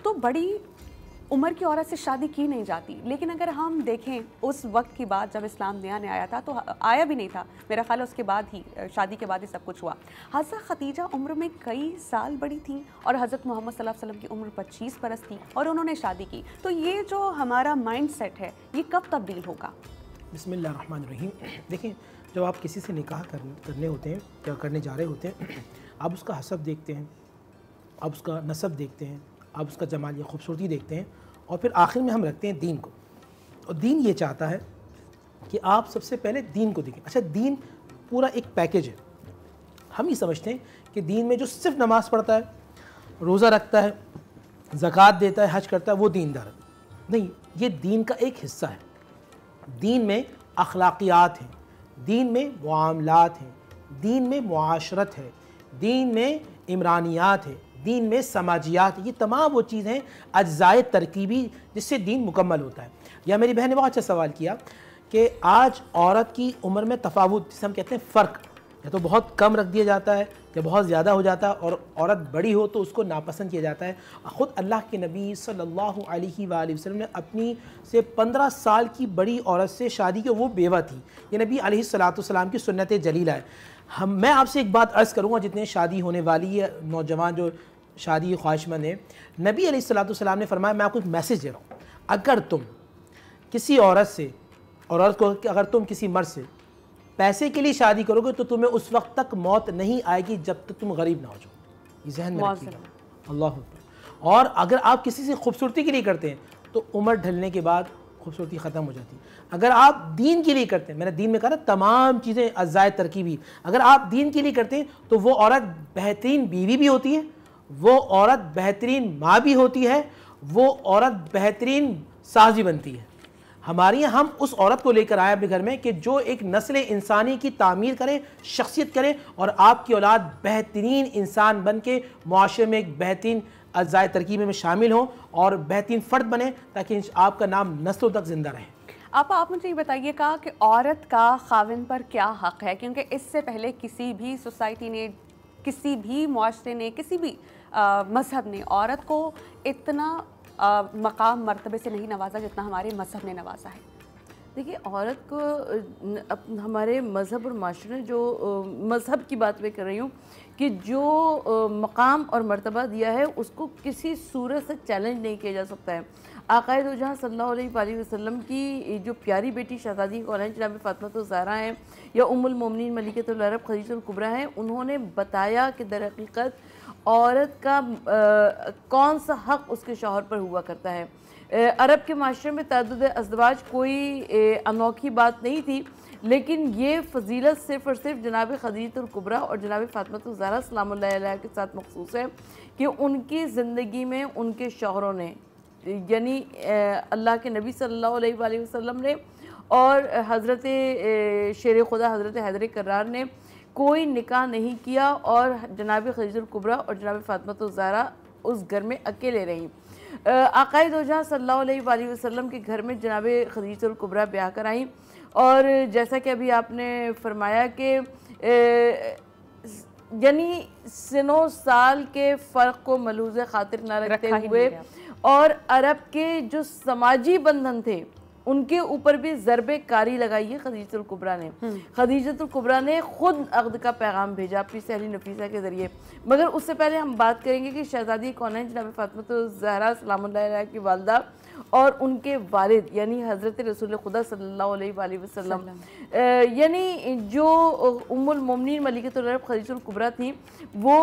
तो बड़ी उम्र की औरत से शादी की नहीं जाती। लेकिन अगर हम देखें उस वक्त की बात, जब इस्लाम नया नया आया था, तो आया भी नहीं था, मेरा ख्याल है उसके बाद ही, शादी के बाद ही सब कुछ हुआ। हज़रत खदीजा उम्र में कई साल बड़ी थी और हज़रत मोहम्मद सल्लल्लाहु अलैहि वसल्लम की उम्र 25 बरस थी और उन्होंने शादी की। तो ये जो हमारा माइंड सेट है ये कब तब्दील होगा? बिस्मिल्लाहिर्रहमानिर्रहीम। देखिए, जब आप किसी से निकाह करने होते हैं या करने जा रहे होते हैं, आप उसका हसब देखते हैं, आप उसका नसब देखते हैं, आप उसका जमाल या खूबसूरती देखते हैं, और फिर आखिर में हम रखते हैं दीन को। और दीन ये चाहता है कि आप सबसे पहले दीन को देखें। अच्छा, दीन पूरा एक पैकेज है। हम ही समझते हैं कि दीन में जो सिर्फ नमाज़ पढ़ता है, रोज़ा रखता है, ज़कात देता है, हज करता है, वो दीनदार है। नहीं, ये दीन का एक हिस्सा है। दीन में अखलाकियात हैं, दीन में मुआमलात हैं, दीन में मुआशरत है, दीन में इमरानियात है, दीन में समाजियात। ये तमाम वो चीज़ें हैं अज्जाए तरकीबी जिससे दीन मुकम्मल होता है। या मेरी बहन ने बहुत अच्छा सवाल किया कि आज औरत की उम्र में तफावुत, जिसे हम कहते हैं फ़र्क, या तो बहुत कम रख दिया जाता है या बहुत ज़्यादा हो जाता है, और औरत बड़ी हो तो उसको नापसंद किया जाता है। ख़ुद अल्लाह के नबी सल्लल्लाहु अलैहि वसल्लम ने अपनी से 15 साल की बड़ी औरत से शादी की, वो बेवा थी। ये नबी अलैहिस्सलातु वस्सलाम की सुन्नत जलीला है। मैं आपसे एक बात अर्ज़ करूँगा, जितने शादी होने वाली है, नौजवान जो शादी की ख्वाहिशमंद है, नबी अलैहिस्सलातु वस्सलाम ने फरमाया, मैं आपको एक मैसेज दे रहा हूँ, अगर तुम किसी औरत से, और औरत को अगर तुम किसी मर्द से पैसे के लिए शादी करोगे तो तुम्हें उस वक्त तक मौत नहीं आएगी जब तक तुम गरीब ना हो जाओ। ये ज़हन में रखिएगा। अल्लाह अकबर। और अगर आप किसी से खूबसूरती के लिए करते हैं तो उम्र ढलने के बाद खूबसूरती ख़त्म हो जाती है। अगर आप दीन के लिए करते हैं, मैंने दीन में कहा ना तमाम चीज़ें अज़ाए तरकीबी, अगर आप दीन के लिए करते हैं तो वो औरत बेहतरीन बीवी भी होती है, वो औरत बेहतरीन माँ भी होती है, वो औरत बेहतरीन सास भी बनती है। हमारे यहाँ हम उस औरत को लेकर आए अपने घर में कि जो एक नस्ल इंसानी की तामीर करे, शख्सियत करे, और आपकी औलाद बेहतरीन इंसान बन के मुआशरे में एक बेहतरीन अज़ाए तरकीब में शामिल हो और बेहतरीन फ़र्द बने, ताकि आपका नाम नस्लों तक ज़िंदा रहे। आप मुझे ये बताइएगा कि औरत का खाविन पर क्या हक़ है, क्योंकि इससे पहले किसी भी सोसाइटी ने, किसी भी मुआशरे ने, किसी भी मज़हब ने औरत को इतना मकाम मर्तबे से नहीं नवाजा जितना हमारे मज़हब ने नवाजा है। देखिए, औरत को हमारे मज़हब और माशरे ने जो मज़हब की बात मैं कर रही हूँ कि जो मकाम और मर्तबा दिया है उसको किसी सूरत से चैलेंज नहीं किया जा सकता है। आक़ाए दो जहाँ सल्लल्लाहु अलैहि वसल्लम की जो प्यारी बेटी शहज़ादी कौनैन जनाब फ़ातिमा ज़हरा हैं या उम्मुल मोमिनीन मलिकतुल अरब खदीजतुल कुबरा हैं, उन्होंने बताया कि दर हकीकत औरत का कौन सा हक़ उसके शौहर पर हुआ करता है। अरब के माशरे में तअद्दुद अज़वाज कोई अनोखी बात नहीं थी, लेकिन ये फ़जीलत सिर्फ़ और सिर्फ जनाब खदीजतुल कुबरा और जनाब फ़ातिमा ज़हरा सलामुल्लाह अलैहा के साथ मखसूस है कि उनकी ज़िंदगी में उनके शौहरों ने, यानी अल्लाह के नबी सल्लल्लाहु अलैहि वसल्लम ने और हज़रत शेर खुदा हज़रत हैदर कर्रार ने कोई निकाह नहीं किया और जनाब खदीजतुल कुबरा और जनाब फ़ातिमा ज़हरा उस घर में अकेले रहीं। आक़ाए दो जहाँ सल्लल्लाहु अलैहि वसल्लम के घर में जनाब खदीजतुल कुबरा ब्याह कर आईं और जैसा कि अभी आपने फरमाया कि यानी सिनो साल के फ़र्क को मलूज़ खातिर न रखते हुए और अरब के जो समाजी बंधन थे उनके ऊपर भी ज़रबे कारी लगाई है खदीजतुल कुबरा ने। खदीजतुल कुबरा ने ख़ुद अक़द का पैगाम भेजा अपनी सहेली नफीसा के ज़रिए। मगर उससे पहले हम बात करेंगे कि शहज़ादी कौनैन जनाब फ़ातिमा ज़हरा सलामुल्लाह अलैहा की वालदा और उनके वालिद यानी हज़रत रसूल खुदा सल्लल्लाहु अलैहि वसल्लम, यानी जो उम्मुल मोमिनीन मलिकतुल अरब खदीजतुल कुबरा थी, वो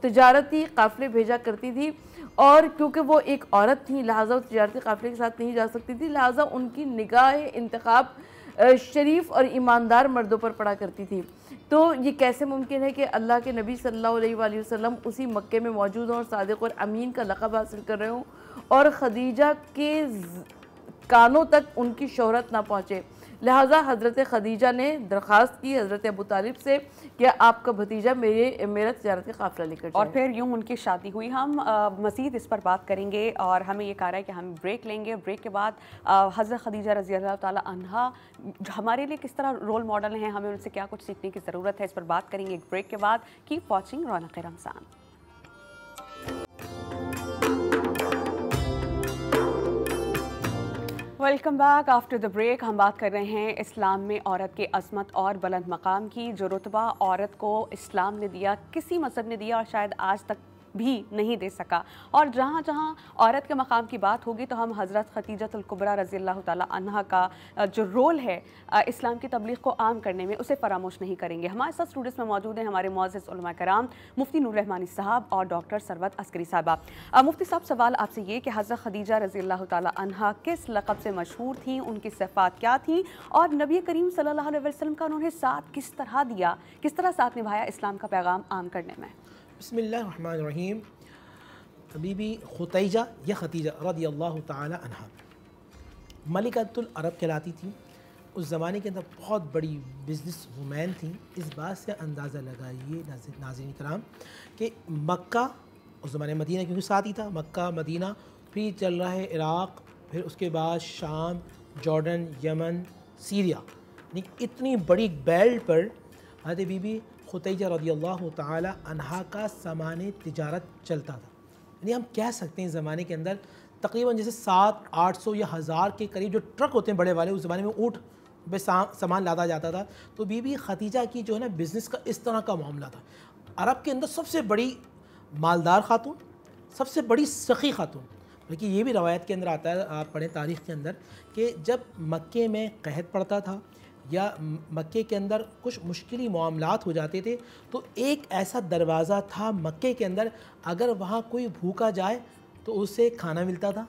तिजारती काफ़िले भेजा करती थी और क्योंकि वो एक औरत थी लिहाजा वो तिजारती काफ़िले के साथ नहीं जा सकती थी, लिहाजा उनकी निगाह इंतखाब शरीफ और ईमानदार मर्दों पर पड़ा करती थी। तो ये कैसे मुमकिन है कि अल्लाह के नबी सल्लल्लाहु अलैहि वसल्लम उसी मक्के में मौजूद हों और सादिक़ और अमीन का लक़ब हासिल कर रहे हों और ख़दीजा के कानों तक उनकी शोहरत ना पहुँचे। लिहाजा हज़रत ख़दीजा ने दरख्वास्त की हज़रत अबू तालिब से कि आपका भतीजा मेरा तिजारत का काफ़िला लेकर जाए। और फिर यूँ उनकी शादी हुई। हम मज़ीद इस पर बात करेंगे और हमें ये कह रहा है कि हम ब्रेक लेंगे। ब्रेक के बाद हज़रत ख़दीजा रज़ी अल्लाह ताला अन्हा हमारे लिए किस तरह रोल मॉडल हैं, हमें उनसे क्या कुछ सीखने की ज़रूरत है, इस पर बात करेंगे एक ब्रेक के बाद। Keep watching Raunaq Ramzan. Welcome back after the break. हम बात कर रहे हैं इस्लाम में औरत के अज़मत और बुलंद मकाम की। जो रुतबा औरत को इस्लाम ने दिया, किसी मज़हब ने दिया और शायद आज तक भी नहीं दे सका। और जहाँ जहाँ औरत के मकाम की बात होगी तो हम हज़रत खदीजतुल कुबरा रज़ी अल्लाह ताला अन्हा का जो रोल है इस्लाम की तबलीग को आम करने में, उसे फरामोश नहीं करेंगे। हमारे साथ स्टूडियोज़ में मौजूद हैं हमारे मुअज़्ज़िज़ उलमा कराम मुफ्ती नूर रहमानी साहब और डॉक्टर सरवत अस्करी साहबा। मुफ्ती साहब, सवाल आपसे ये कि हज़रत खदीजा रज़ी अल्लाह ताला अन्हा किस लक़ब से मशहूर थी, उनकी सिफ़ात क्या थी और नबी करीम सल्लल्लाहु अलैहि वसल्लम का उन्होंने साथ किस तरह दिया, किस तरह साथ निभाया इस्लाम का पैगाम आम करने में? बिस्मिल्लाहिर्रहमानिर्रहीम। बीबी खुतैजा या खतीजा रज़ी अल्लाह ताला अन्हा मलिकतुल अरब कहलाती थी। उस ज़माने के अंदर बहुत बड़ी बिज़नेस वुमैन थी। इस बात से अंदाज़ा लगाइए नाज़रीन कराम कि मक्का, उस ज़माने मदीना क्योंकि साथ ही था, मक्का मदीना, फिर चल रहा है इराक़, फिर उसके बाद शाम, जॉर्डन, यमन, सीरिया, इतनी बड़ी बेल्ट पर हज़रत बीबी खुतैजा रज़ियल्लाहु ताला अन्हा का सामान तिजारत चलता था। यानी हम कह सकते हैं इस ज़माने के अंदर तकरीबन जैसे 700-800 या 1000 के करीब जो ट्रक होते हैं बड़े वाले, उस ज़माने में ऊँट पे सामान लादा जाता था। तो बीबी खदीजा की जो है ना बिज़नेस का इस तरह का मामला था। अरब के अंदर सबसे बड़ी मालदार खातून, सबसे बड़ी सखी खातून। बल्कि ये भी रवायत के अंदर आता है, आप पढ़ें तारीख़ के अंदर, कि जब मक्के में कहत पड़ता था या मक्के के अंदर कुछ मुश्किल मामलात हो जाते थे तो एक ऐसा दरवाज़ा था मक्के के अंदर, अगर वहाँ कोई भूखा जाए तो उसे खाना मिलता था,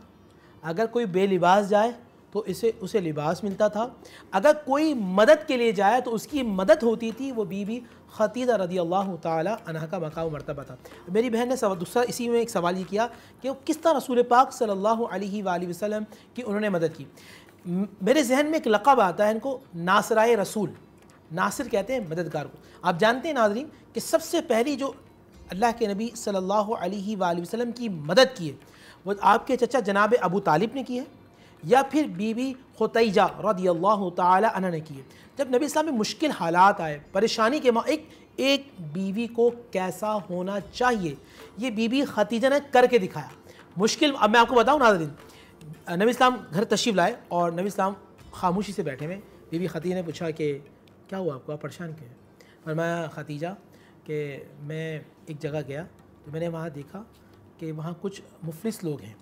अगर कोई बेलिबास जाए तो उसे लिबास मिलता था, अगर कोई मदद के लिए जाए तो उसकी मदद होती थी। वो बीबी खदीजा रज़ियल्लाहु ताला अन्हा का मकाम मर्तबा था। मेरी बहन ने दूसरा इसी में एक सवाल ये किया कि वो किस तरह रसूल पाक सल्लल्लाहु अलैहि वसल्लम की उन्होंने मदद की। मेरे जहन में एक लक़ब आता है इनको, नासराए रसूल। नासिर कहते हैं मददगार को। आप जानते हैं नाज़रीन कि सबसे पहली जो अल्लाह के नबी सल्लल्लाहु अलैहि वसल्लम की मदद की है वो आपके चचा जनाब अबू तालिब ने की है या फिर बीबी खुतैजा रज़ियल्लाहु ताला अन्हा ने की है। जब नबी इस्लाम में मुश्किल हालात आए, परेशानी के एक बीवी को कैसा होना चाहिए ये बीबी खदीजा ने करके दिखाया। मुश्किल, अब मैं आपको बताऊँ नाज़रीन, नबी इस्लाम घर तशरीफ़ लाए और नबी इस्लाम खामोशी से बैठे हुए। बीबी खदीजा ने पूछा कि क्या हुआ आपको, आप परेशान क्यों हैं? फरमाया खदीजा कि मैं एक जगह गया तो मैंने वहाँ देखा कि वहाँ कुछ मुफलिस लोग हैं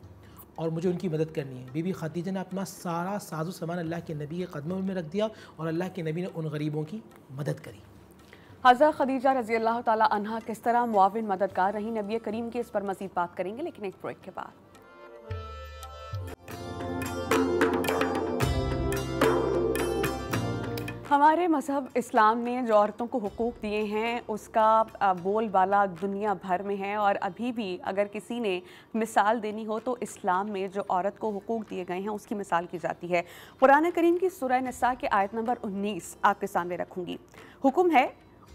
और मुझे उनकी मदद करनी है। बीबी खदीजा ने अपना सारा साजो सामान अल्लाह के नबी के कदमों में रख दिया और अल्लाह के नबी ने उन गरीबों की मदद करी। हज़रत खदीजा रज़ी अल्लाह ताला अन्हा किस तरह मुआविन मददगार रही नबी करीम के, इस पर मज़ीद बात करेंगे लेकिन एक ब्रेक के बाद। हमारे मज़हब इस्लाम ने जो औरतों को हुकूक दिए हैं उसका बोलबाला दुनिया भर में है, और अभी भी अगर किसी ने मिसाल देनी हो तो इस्लाम में जो औरत को हुकूक दिए गए हैं उसकी मिसाल की जाती है। कुरान करीम की सूरह निसा के आयत नंबर 19 आपके सामने रखूँगी। हुक्म है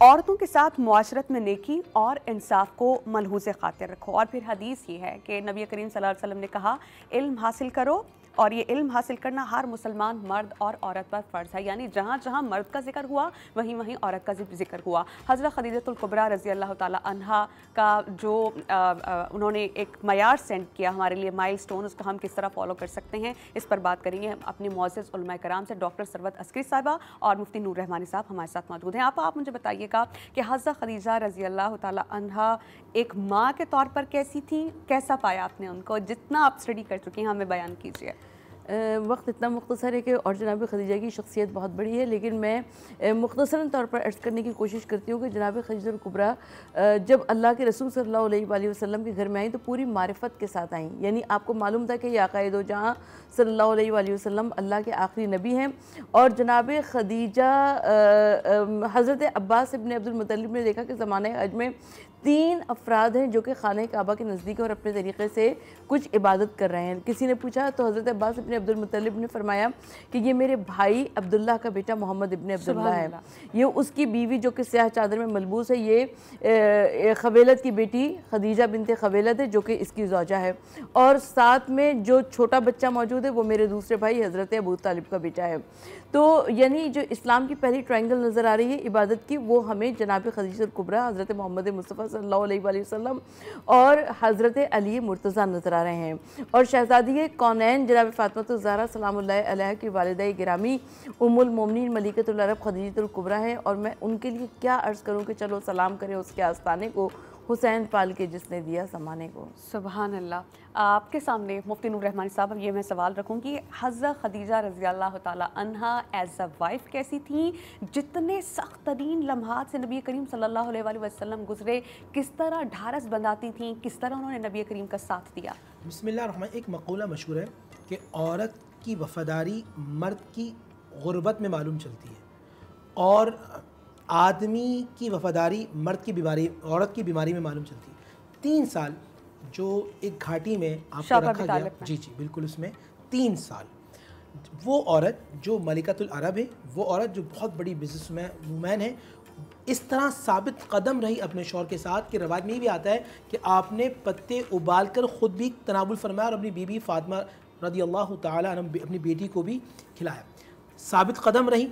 औरतों के साथ मुआशरत में नेकी और इंसाफ को मलहूज़ खातिर रखो। और फिर हदीस ये है कि नबी करीम सल्लल्लाहु अलैहि वसल्लम ने कहा, इल्म हासिल करो, और ये इल्म हासिल करना हर मुसलमान मर्द और औरत पर फ़र्ज़ है। यानी जहाँ जहाँ मर्द का जिक्र हुआ वहीं वहीं औरत का जिक्र हुआ। हज़रत खदीजतुल कुबरा रज़ी अल्लाह ताला अन्हा का जो उन्होंने एक मयार सेंड किया हमारे लिए, माइलस्टोन, उसको हम किस तरह फॉलो कर सकते हैं, इस पर बात करेंगे अपने मुअज़्ज़िज़ उलमा कराम से। डॉक्टर सरवत अस्करी साहिबा और मुफ्ती नूर रहमानी साहब हमारे साथ मौजूद हैं। आप मुझे बताइएगा कि हज़रत खदीजा रज़ी अल्लाह ताला अन्हा एक माँ के तौर पर कैसी थी, कैसा पाया आपने उनको, जितना आप स्टडी कर चुकी हैं हमें बयान कीजिए। वक्त इतना मुख्तसर है कि और जनाब खदीजा की शख्सियत बहुत बड़ी है, लेकिन मैं मुख्तसरन तौर पर अर्ज़ करने की कोशिश करती हूँ कि जनाब खदीजतुल कुबरा जब अल्लाह के रसूल सल्लल्लाहु अलैहि वसल्लम के घर में आई तो पूरी मारिफत के साथ आई। यानी आपको मालूम था कि ये आक़ाए दो जहाँ सल्लल्लाहु अलैहि वसल्लम अल्लाह के आखिरी नबी हैं, और जनाब खदीजा हज़रत अब्बास इब्न अब्दुल मुत्तलिब ने देखा कि ज़माने हज में 3 अफराद हैं जो कि खाने काबा के नज़दीक और अपने तरीक़े से कुछ इबादत कर रहे हैं। किसी ने पूछा तो हज़रत अब्बास इब्न अब्दुल मुत्तलिब ने फरमाया कि ये मेरे भाई अब्दुल्लाह का बेटा मोहम्मद इब्न अब्दुल्लाह है, ये उसकी बीवी जो कि स्याह चादर में मलबूस है, ये खवेलत की बेटी खदीजा बिनते खवेलत है जो कि इसकी ज़ौजा है, और साथ में जो छोटा बच्चा मौजूद है वो मेरे दूसरे भाई हज़रत अबू तालिब का बेटा है। तो यानी जो इस्लाम की पहली ट्रायंगल नज़र आ रही है इबादत की, वो हमें जनाब खदीजतुल कुबरा, हज़रत मोहम्मद मुस्तफ़ा सल्लल्लाहु अलैहि वसल्लम और हज़रत अली मुर्तज़ा नज़र आ रहे हैं। और शहज़ादी कौनैन जनाब फ़ातिमा ज़हरा सलामुल्लाह अलैहा की वालिदा गिरामी उम्मुल मोमिनीन मलिकतुल अरब खदीजतुल कुबरा हैं, और मैं उनके लिए क्या अर्ज़ करूँ कि चलो सलाम करें उसके आस्ताने को, हुसैन पाल के जिसने दिया ज़माने को। सुभान अल्लाह। आपके सामने मुफ्ती नूर रहमानी साहब अब ये मैं सवाल रखूँगी, हज़रत खदीजा रज़ी अल्लाह ताला अन्हा एज़ अ वाइफ कैसी थी, जितने सख्त तरीन लम्हात से नबी करीम सल्लल्लाहु अलैहि वसल्लम गुजरे, किस तरह ढारस बंधाती थी, किस तरह उन्होंने नबी करीम का साथ दिया। बिस्मिल्लाह रहमान, एक मक़ूला मशहूर है कि औरत की वफ़ादारी मर्द की गुर्बत में मालूम चलती है, और आदमी की वफ़ादारी मर्द की बीमारी, औरत की बीमारी में मालूम चलती है। 3 साल जो एक घाटी में आपको रखा गया, जी बिल्कुल, उसमें 3 साल वो औरत जो मलिकतुल अरब है, वो औरत जो बहुत बड़ी बिजनेस वूमैन है, इस तरह साबित कदम रही अपने शौहर के साथ कि रवाज में ये भी आता है कि आपने पत्ते उबाल कर ख़ुद भी तनावुल फरमाया और अपनी बीबी फ़ातिमा रज़ी अल्लाह ताला अन्हा अपनी बेटी को भी खिलाया। साबित कदम रही।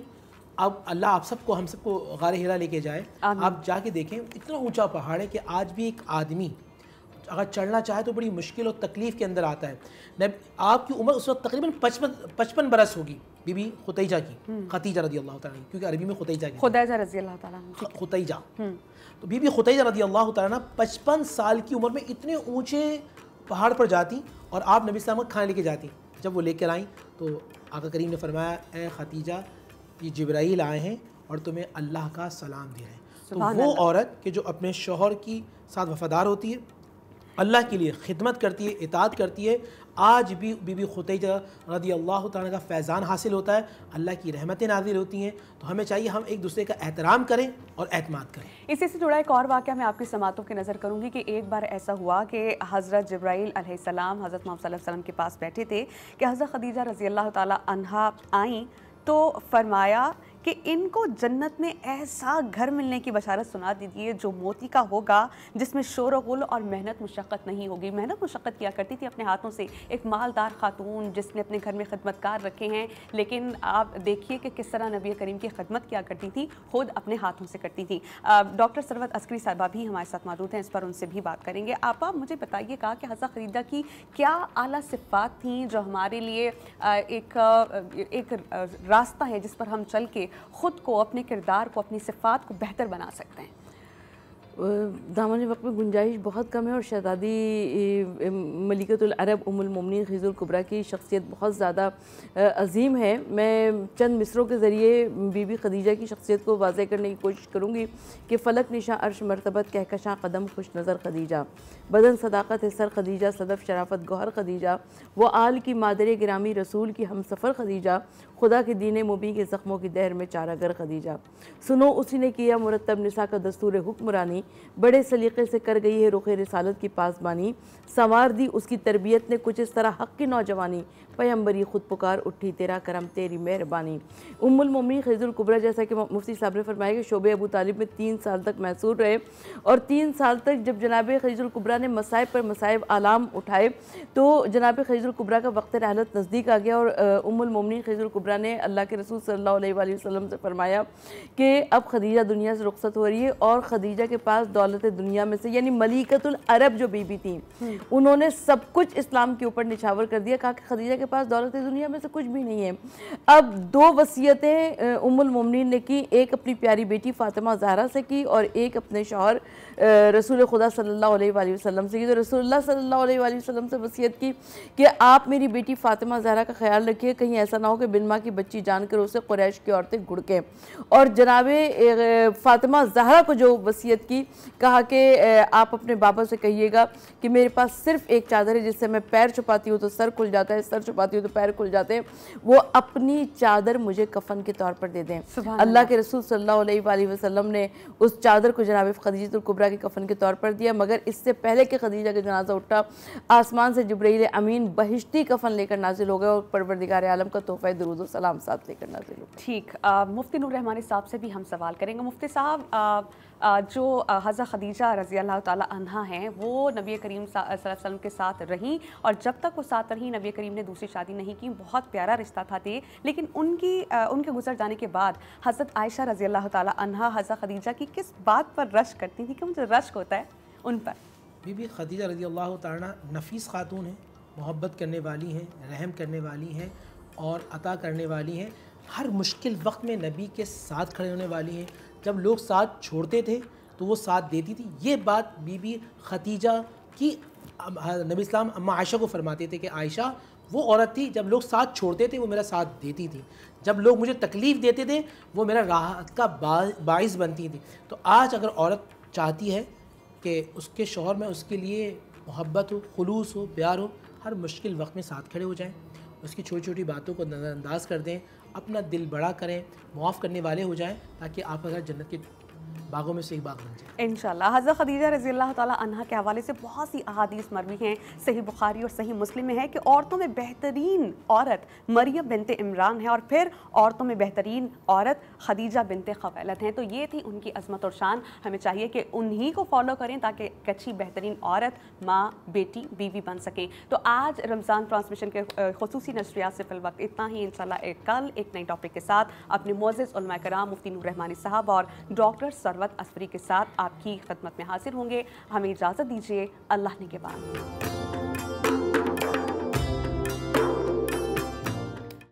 अब अल्लाह आप सबको, हम सबको गारे हिरा लेके जाए, आप जाके देखें, इतना ऊंचा पहाड़ है कि आज भी एक आदमी अगर चढ़ना चाहे तो बड़ी मुश्किल और तकलीफ़ के अंदर आता है। आपकी उम्र उस वक्त तकरीबन 55 बरस होगी बीबी खुतैजा की, खतीजा रज़ी अल्लाह ताला, क्योंकि अरबी में खुतैजा की, खुदैजा रज़ी अल्लाह ताला, खुतैजा। तो बीबी खुतैजा रज़ी अल्लाह ताला 55 साल की उम्र में इतने ऊँचे पहाड़ पर जाती और आप नबी सल्लल्लाहु अलैहि वसल्लम खाने लेके जाती। जब वो लेकर आई तो आका करीम ने फरमाया, ए खतीजा, ये जिब्राइल आए हैं और तुम्हें अल्लाह का सलाम दे रहे हैं। तो वो औरत कि जो अपने शौहर की साथ वफ़ादार होती है, अल्लाह के लिए खिदमत करती है, इताअत करती है, आज भी बीबी खुतैजा रज़ी अल्लाह ताला का फैज़ान हासिल होता है, अल्लाह की रहमतें नाज़िल होती हैं। तो हमें चाहिए हम एक दूसरे का एहतराम करें और एतमाद करें। इसी से जुड़ा एक और वाक़या मैं आपकी समातों की नज़र करूँगी कि एक बार ऐसा हुआ कि हज़रत जिब्राइल अलैहिस्सलाम हज़रत मोहम्मद सल्लल्लाहु अलैहि वसल्लम के पास बैठे थे कि हज़रत खदीजा रज़ी अल्लाह ताला अन्हा आईं तो फरमाया कि इनको जन्नत में ऐसा घर मिलने की बशारत सुना दीजिए जो मोती का होगा, जिसमें शोर गुल और मेहनत मुशक्क़त नहीं होगी। मेहनत मुशक्क़त किया करती थी अपने हाथों से एक मालदार खातून जिसने अपने घर में खिदमतकार रखे हैं, लेकिन आप देखिए कि किस तरह नबी करीम की खिदमत किया करती थी, खुद अपने हाथों से करती थी। डॉक्टर सरवत अस्करी साहिबा भी हमारे साथ मौजूद हैं, इस पर उनसे भी बात करेंगे। आप मुझे बताइएगा कि हज़रत खदीजा की क्या आला सिफ़ात थी जो हमारे लिए एक रास्ता है जिस पर हम चल के ख़ुद को, अपने किरदार को, अपनी सिफ़ात को बेहतर बना सकते हैं। दामन वक्त में गुंजाइश बहुत कम है और शहज़ादी मलिकतुल अरब उम्मुल मोमिनीन खदीजतुल कुबरा की शख्सियत बहुत ज़्यादा अजीम है। मैं चंद मिसरों के ज़रिए बीबी खदीजा की शख्सियत को वाज़ेह करने की कोशिश करूँगी कि फ़लक निशा अर्श मरतबत कहकशां कदम खुश नज़र खदीजा, बदन सदाकत सर खदीजा, सदफ़ शराफत गौहर खदीजा, वो आल की मादर गिरामी रसूल की हम सफ़र खदीजा, खुदा के दीन मुबीन के ज़ख्मों की दहर में चारागर खदीजा। सुनो उसी ने किया मुरतब निसा का दस्तूर हुक्मरानी, बड़े सलीक़े से कर गई है रुख़े रिसालत की पासबानी, संवार दी उसकी तरबियत ने कुछ इस तरह हक़ की नौजवानी, पैगंबरी खुद पुकार उठी तेरा करम तेरी मेहरबानी। उम्मुल मोमिनीन खदीजतुल कुबरा, जैसा कि मुफ्ती साहब ने फरमाया कि शोबे अबू तालिब में 3 साल तक महसूर रहे और 3 साल तक जब जनाब खदीजतुल कुबरा ने मसाइब पर मसाइब आलाम उठाए तो जनाब खदीजतुल कुबरा का वक्त रहलत नज़दीक आ गया और उम्मुल मोमिनीन खदीजतुल कुबरा ने अल्लाह के रसूल सल्लल्लाहु अलैहि वसल्लम से फरमाया कि अब खदीजा दुनिया से रुखसत हो रही है और खदीजा के पास दौलत दुनिया में से, यानी मलिकतुल अरब जो बीबी थी, उन्होंने सब कुछ इस्लाम के ऊपर निछावर कर दिया। कहा कि खदीजा के पास दौलत दुनिया में से कुछ भी नहीं है। अब 2 वसीयतें उम्मुल मोमिनीन ने की, एक अपनी प्यारी बेटी फातिमा ज़हरा से की और एक अपने शौहर रसूल खुदा सल्लल्लाहु अलैहि वसल्लम से की। तो रसूलुल्लाह सल्लल्लाहु अलैहि वसल्लम से वसीयत की कि आप मेरी बेटी फातिमा ज़हरा का ख्याल रखिए, कहीं ऐसा ना हो कि बिन माँ की बच्ची जानकर उसे कुरैश की औरतें घुड़कें। और जनाबे फातिमा ज़हरा को जो वसीयत की, कहा कि आप अपने बाबा से कहिएगा कि मेरे पास सिर्फ एक चादर है जिससे मैं पैर छुपाती हूँ तो सर खुल जाता है, सर छुपाती हूँ तो पैर खुल जाते हैं, वो अपनी चादर मुझे कफन के तौर पर दे दें। अल्लाह के रसूल सल्लल्लाहु अलैहि वसल्लम ने उस चादर को जनाब खदीजतुल कुबरा के कफन के तौर पर दिया, मगर इससे पहले कि खदीजा का जनाजा उठा, आसमान से जिब्राइल अमीन बहिश्ती कफन लेकर नाजिल हो गए और परवरदिगार आलम का तोहफ़ा दुरूद व सलाम साथ लेकर नाजिल हो गए। ठीक, मुफ्ती नूर रहमानी साहब से भी हम सवाल करेंगे। मुफ्ती साहब, जो हज़रत खदीजा रज़ी अल्लाह ताला अन्हा हैं, वो नबी करीम सल्लल्लाहु अलैहि वसल्लम के साथ रहीं और जब तक वो साथ रहीं नबी करीम ने दूसरी शादी नहीं की। बहुत प्यारा रिश्ता था ये, लेकिन उनके गुजर जाने के बाद हज़रत आयशा रज़ी अल्लाह ताला अन्हा हज़रत खदीजा की किस बात पर रश्क करती थी कि मुझे रश्क होता है उन पर? बीबी खदीजा रज़ी अल्लाह ताला नफीस खातून हैं, मोहब्बत करने वाली हैं, रहम करने वाली हैं और अता करने वाली हैं। हर मुश्किल वक्त में नबी के साथ खड़े होने वाली हैं। जब लोग साथ छोड़ते थे तो वो साथ देती थी। ये बात बीबी खदीजा की नबी इस्लाम अम्मा आयशा को फरमाते थे कि आयशा वो औरत थी, जब लोग साथ छोड़ते थे वो मेरा साथ देती थी, जब लोग मुझे तकलीफ़ देते थे वो मेरा राहत का बाइस बनती थी। तो आज अगर औरत चाहती है कि उसके शौहर में उसके लिए मोहब्बत हो, खुलूस हो, प्यार हो, हर मुश्किल वक्त में साथ खड़े हो जाएं, उसकी छोटी छोटी बातों को नज़रअंदाज कर दें, अपना दिल बड़ा करें, मुआफ़ करने वाले हो जाएं, ताकि आप अगर जन्नत के बागों में से एक बाग बन जाए इंशाल्लाह। हज़रत खदीजा रज़ी अल्लाह ताला अन्हा के हवाले से बहुत सी अहादीस मरवी हैं। सही बुखारी और सही मुस्लिम में है कि औरतों में बेहतरीन औरत मरियम बिनते इमरान है और फिर औरतों में बेहतरीन औरत खदीजा बिनते खवैलत हैं। तो ये थी उनकी अज़मत और शान। हमें चाहिए कि उन्हीं को फॉलो करें ताकि एक अच्छी बेहतरीन औरत, माँ, बेटी, बीवी बन सकें। तो आज रमज़ान ट्रांसमिशन के खुसूसी नशरियात से फिलवक्त इतना ही। इंशाल्लाह कल एक नई टॉपिक के साथ अपने मोअज़्ज़िज़ उलमा कराम मुफ्ती नूर रहमानी साहब और डॉक्टर सरवत अस्फरी के साथ आपकी खिदमत में हाजिर होंगे। हमें इजाज़त दीजिए। अल्लाह ने के बाद।